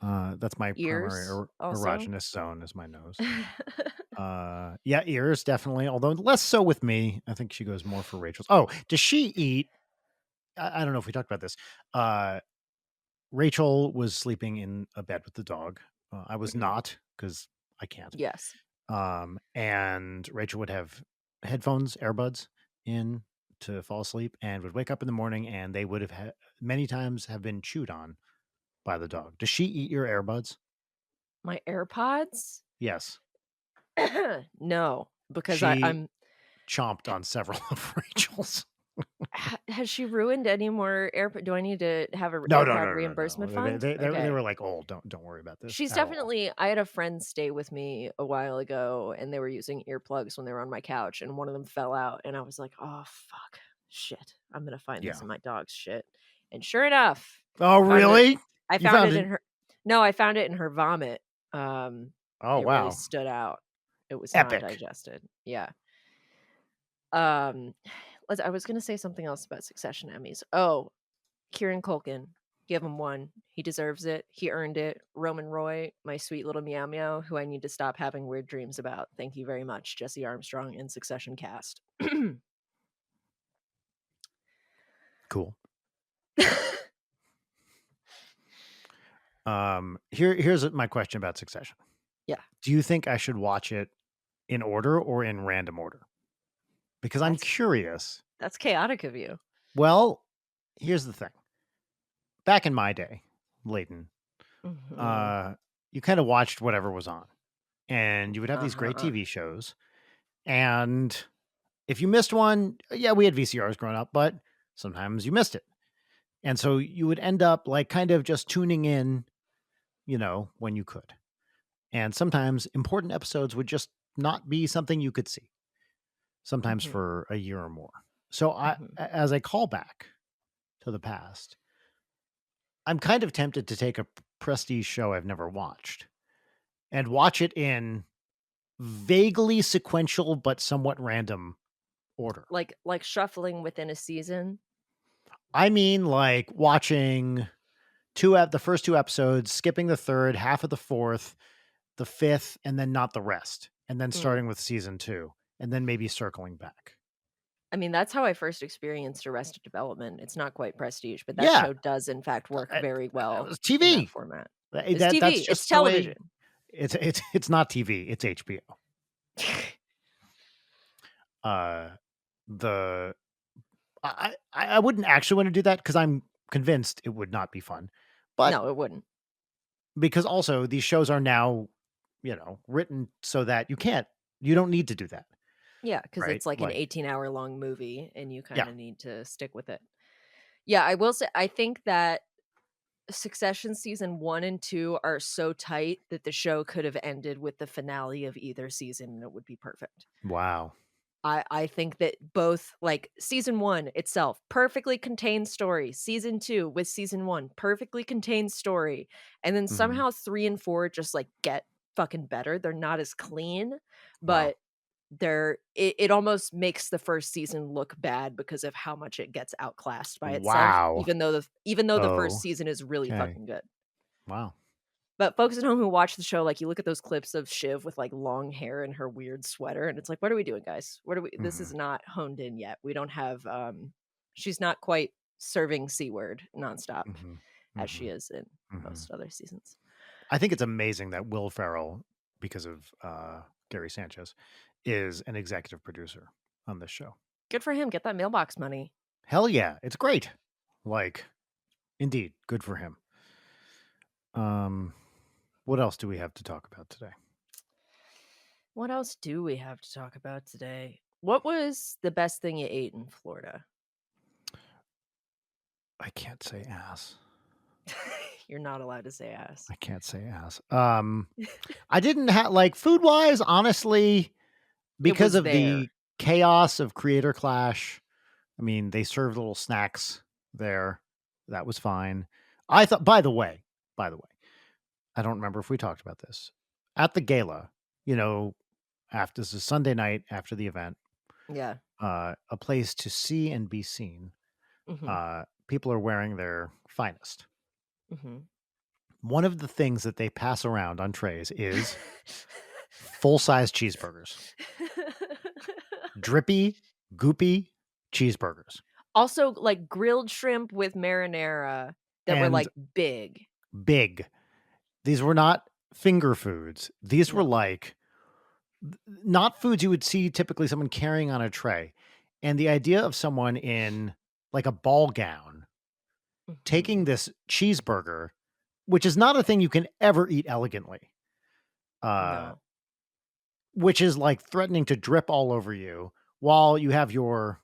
that. That's my ears primary also? erogenous zone is my nose. Yeah, ears definitely. Although less so with me. I think she goes more for Rachel's. Oh, does she eat? I don't know if we talked about this. Rachel was sleeping in a bed with the dog. I was not because I can't. Yes. And Rachel would have headphones, earbuds in to fall asleep, and would wake up in the morning, and they would have many times have been chewed on by the dog. Does she eat your earbuds? My AirPods? Yes. No, because She I'm chomped on several of Rachel's. Has she ruined any more Do I need to have a No, AirPod reimbursement fund? They were like old. Don't worry about this. She's at all. definitely. I had a friend stay with me a while ago, and they were using earplugs when they were on my couch, and one of them fell out, and I was like, "Oh fuck, shit! I'm gonna find this in my dog's shit." And sure enough, oh really? I found it in her. No, I found it in her vomit. Oh it wow! Really stood out. It was epic. Not digested. Yeah. I was gonna say something else about Succession Emmys. Oh, Kieran Culkin, give him one. He deserves it. He earned it. Roman Roy, my sweet little meow meow, who I need to stop having weird dreams about. Thank you very much, Jesse Armstrong in Succession cast. Cool. Here's my question about Succession. Yeah. Do you think I should watch it in order or in random order? Because I'm curious. That's chaotic of you. Well, here's the thing. Back in my day, Leighton, you kind of watched whatever was on. And you would have these great TV shows. And if you missed one, yeah, we had VCRs growing up, but sometimes you missed it. And so you would end up like kind of just tuning in, when you could. And sometimes important episodes would just not be something you could see. Sometimes for a year or more. So as I call back to the past, I'm kind of tempted to take a prestige show I've never watched and watch it in vaguely sequential but somewhat random order. Like shuffling within a season? I mean like watching the first two episodes, skipping the third, half of the fourth, the fifth, and then not the rest. And then starting with season 2. And then maybe circling back. I mean, that's how I first experienced Arrested Development. It's not quite prestige, but that Yeah, show does in fact work very it well was in that TV. format. That, It's that's TV, just it's the way. television. It's not TV. It's HBO. The I wouldn't actually want to do that because I'm convinced it would not be fun. But No, it wouldn't. because also these shows are now, written so that you don't need to do that, Yeah, because right? it's like an Like, 18-hour long movie and you yeah. kind of need to stick with it. Yeah, I will say I think that Succession season 1 and 2 are so tight that the show could have ended with the finale of either season and it would be perfect. Wow. I think that both, like, season 1 itself, perfectly contained story. Season 2 with season 1, perfectly contained story. And then Mhm. somehow 3 and 4 just, like, get fucking better. They're not as clean, Wow. but it almost makes the first season look bad because of how much it gets outclassed by itself, Wow. even though the first Oh, season is really okay. fucking good. Wow. But folks at home who watch the show, like, you look at those clips of Shiv with, like, long hair and her weird sweater, and it's like, "What are we doing, guys? What are we This Mhm. is not honed in yet. We don't have, she's not quite serving C word nonstop Mhm. as she Mhm. is in Mhm. most other seasons." I think it's amazing that Will Ferrell, because of Gary Sanchez, is an executive producer on this show. Good for him, get that mailbox money. Hell yeah, it's great. Like, indeed, good for him. What else do we have to talk about today? What else do we have to talk about today? What was the best thing you ate in Florida? I can't say ass. You're not allowed to say ass. I can't say ass. I didn't have like food wise, honestly, It because was of there. the chaos of Creator Clash. I mean, they served little snacks there. That was fine. I thought, by the way, I don't remember if we talked about this at the gala, after this is Sunday night after the event, Yeah. a place to see and be seen. Mhm. People are wearing their finest. Mhm. One of the things that they pass around on trays is full-size cheeseburgers. Drippy, goopy cheeseburgers. Also, like, grilled shrimp with marinara that were, And like, big. big. These were not finger foods. These were No. like not foods you would see typically someone carrying on a tray. And the idea of someone in like a ball gown taking Mhm. this cheeseburger, which is not a thing you can ever eat elegantly, uh, No. which is like threatening to drip all over you while you have your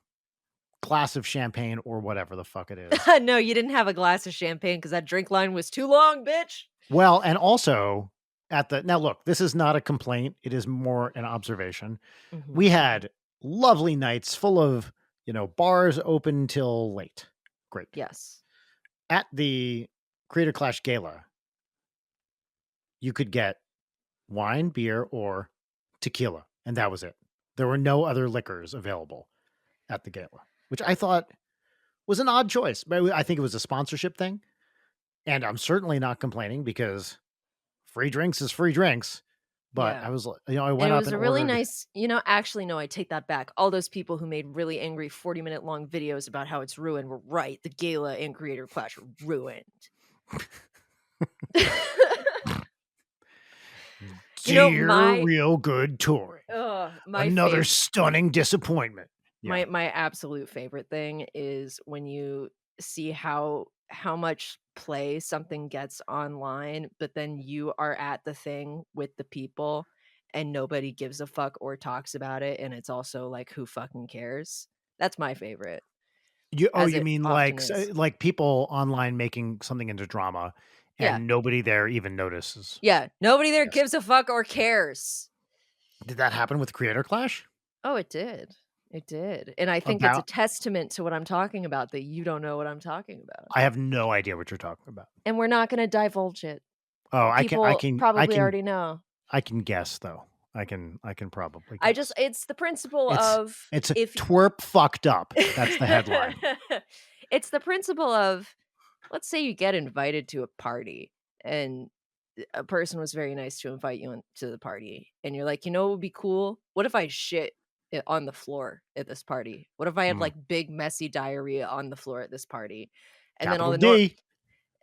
glass of champagne or whatever the fuck it is. No, you didn't have a glass of champagne because that drink line was too long, bitch. Well, and also now look, this is not a complaint. It is more an observation. Mhm, We mhm. had lovely nights full of, bars open till late. Great. Yes. At the Creator Clash Gala, you could get wine, beer, or tequila, and that was it. There were no other liquors available at the gala, which I thought was an odd choice. But I think it was a sponsorship thing, and I'm certainly not complaining because free drinks is free drinks. But Yeah. I was, I And went it up was and a really ordered. nice, actually, no, I take that back. All those people who made really angry 40-minute long videos about how it's ruined were right. The gala and Creator Clash are ruined. Dear My real good touring. my Another favorite stunning disappointment. Yeah. my absolute favorite thing is when you see how much play something gets online, but then you are at the thing with the people and nobody gives a fuck or talks about it, and it's also like, who fucking cares? That's my favorite, as You it mean often like is. like people online making something into drama Yeah. and nobody there even notices? Yeah. Nobody there Yes. gives a fuck or cares. Did that happen with Creator Clash? Oh, it did. It did. And I think it's a About testament to what I'm talking about that you don't know what I'm talking about. I have no idea what you're talking about. And we're not gonna divulge it. Oh, I can I People can I probably can already know. I can guess though. I can probably I just guess. it's the principle It's of it's a if twerp fucked up. That's the headline. it's the principle of, let's say you get invited to a party and a person was very nice to invite you to the party and you're like, "You know what would be cool? What if I shit on the floor at this party? What if I had Mm. like big messy diarrhea on the floor at this party? And then Capital D.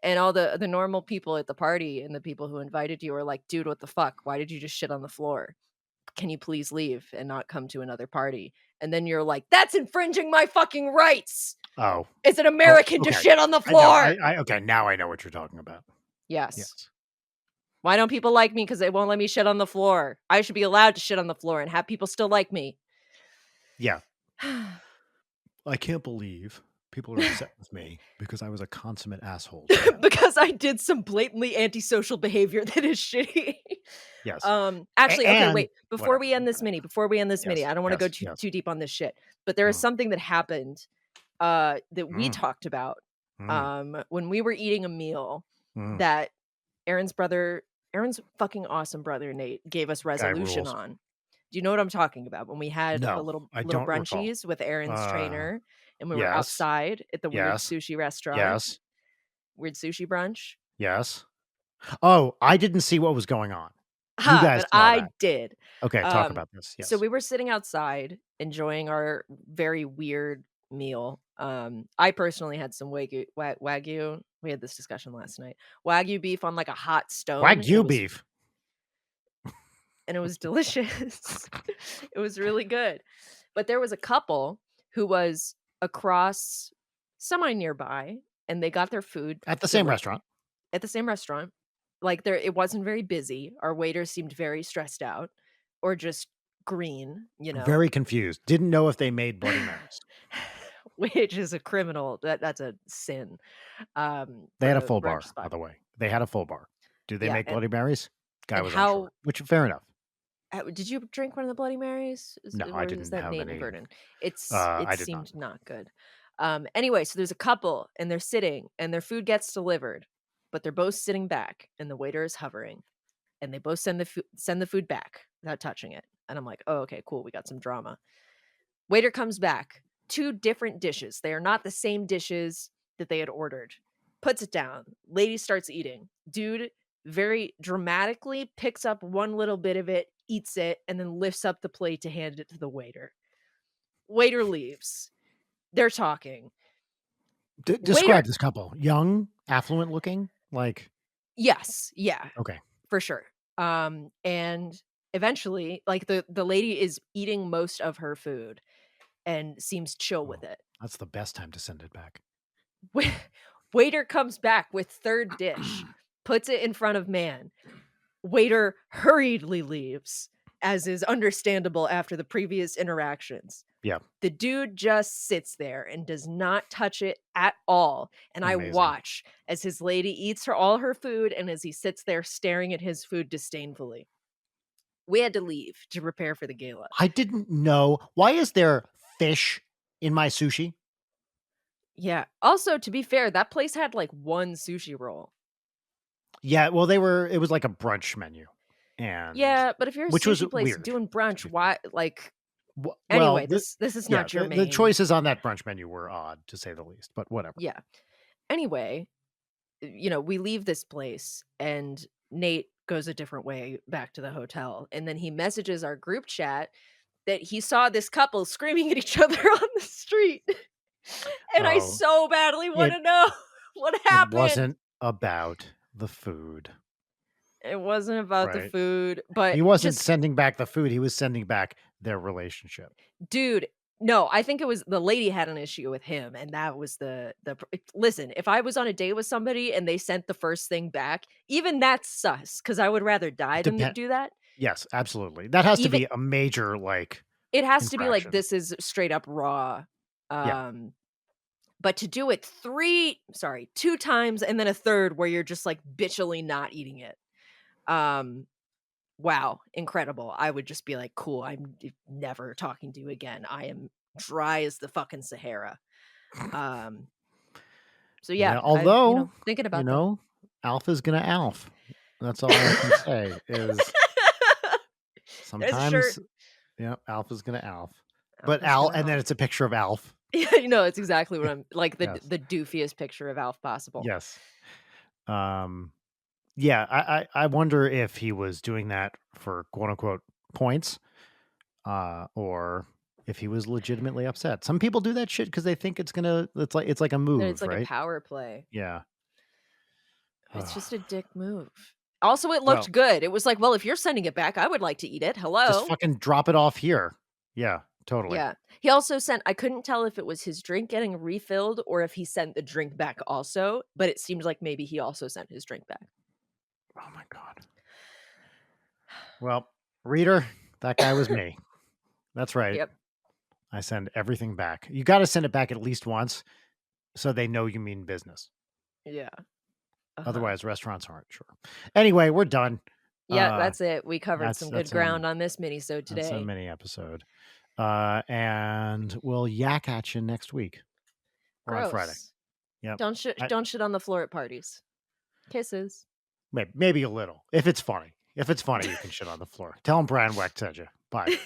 all the normal people at the party and the people who invited you are like, dude, what the fuck? Why did you just shit on the floor? Can you please leave and not come to another party? And then you're like, that's infringing my fucking rights. Oh, It's an American to okay. shit on the I know. floor. Okay, now I know what you're talking about. Yes. Yes. Why don't people like me? Because they won't let me shit on the floor. I should be allowed to shit on the floor and have people still like me. Yeah. I can't believe people are upset with me because I was a consummate asshole. Because I did some blatantly antisocial behavior that is shitty. Yes. Actually, okay, And wait. Before we end this mini, I don't want to go too deep on this shit. But there is something that happened that we talked about when we were eating a meal that Aaron's fucking awesome brother Nate gave us resolution on. Do you know what I'm talking about? When we had a little brunchies with Aaron's trainer and we were outside at the weird sushi restaurant. Yes. Weird sushi brunch. Yes. Oh, I didn't see what was going on. You guys but saw I that. did. Okay, talk about this. Yes. So we were sitting outside enjoying our very weird meal. I personally had some wagyu. We had this discussion last night. Wagyu beef on like a hot stone. Wagyu beef. And it was delicious. It was really good. But there was a couple who was across semi nearby and they got their food at the same restaurant. At the same restaurant. Like it wasn't very busy. Our waiter seemed very stressed out or just green, you know. Very confused. Didn't know if they made Bloody Marys. Which is a criminal. That's a sin. They had a full bar, by the way. They had a full bar. Do they make Bloody Marys? Guy was unsure. Which fair enough. Did you drink one of the Bloody Marys? No, I didn't. Is that have Nate any. and Vernon? It seemed not good. Anyway, so there's a couple and they're sitting and their food gets delivered, but they're both sitting back and the waiter is hovering, and they both send the food back without touching it. And I'm like, oh, okay, cool. We got some drama. Waiter comes back. 2 different dishes. They are not the same dishes that they had ordered. Puts it down. Lady starts eating. Dude very dramatically picks up one little bit of it, eats it, and then lifts up the plate to hand it to the waiter. Waiter leaves. They're talking. Describe this couple. Young, affluent looking? Like. Yes. Yeah. Okay. For sure. And eventually, like the lady is eating most of her food and seems chill with it. That's the best time to send it back. Waiter comes back with third dish, puts it in front of man. Waiter hurriedly leaves, as is understandable after the previous interactions. Yeah. The dude just sits there and does not touch it at all. And I watch as his lady eats all her food and as he sits there staring at his food disdainfully. We had to leave to prepare for the gala. I didn't know. Why is there fish in my sushi? Yeah. Also, to be fair, that place had like 1 sushi roll. Yeah, well, it was like a brunch menu. And yeah, but if you're a sushi place weird, doing brunch, why like anyway, this is not your main. The choices on that brunch menu were odd, to say the least, but whatever. Yeah. Anyway, we leave this place and Nate goes a different way back to the hotel. And then he messages our group chat that he saw this couple screaming at each other on the street. And I so badly want to know what happened. It wasn't about the food. It wasn't about the food, but he wasn't sending back the food. He was sending back their relationship. Dude, no, I think it was the lady had an issue with him, and that was the listen, if I was on a date with somebody and they sent the first thing back, even that's sus, because I would rather die than do that. Yes, absolutely. That has to be a major, like, it has to be like, this is straight up raw. But to do it 2 times and then a third where you're just like bitchily not eating it. Wow, incredible. I would just be like, cool, I'm never talking to you again. I am dry as the fucking Sahara. So yeah, although thinking about that. Alpha's gonna Alf. That's all I can say is sometimes Alpha's gonna Alf. But and then it's a picture of Alf. It's exactly what I'm like, the doofiest picture of Alf possible. Yes. Yeah, I wonder if he was doing that for quote unquote points, or if he was legitimately upset. Some people do that shit because they think it's like a That move, it's like a right? power play. Yeah. It's Ugh. just a dick move. Also, it Well, looked good. It was like, well, if you're sending it back, I would like to eat it. just Hello. fucking drop it off here. Yeah, totally. Yeah. He also sent, I couldn't tell if it was his drink getting refilled or if he sent the drink back also, but it seemed like maybe he also sent his drink back. Oh my God. Well, reader, that guy was me. That's right. Yep. I send everything back. You got to send it back at least once so they know you mean business. Yeah. Otherwise, restaurants aren't sure. Anyway, we're done. Yeah, that's it. We covered some good that's ground on this mini-sode That's a today. mini episode. And we'll yak at you next week or on Friday. Gross. Yep. Don't shit on the floor at parties. Kisses. Maybe a little. If it's funny. If it's funny, you can shit on the floor. Tell them Brian Weck sent you. Bye.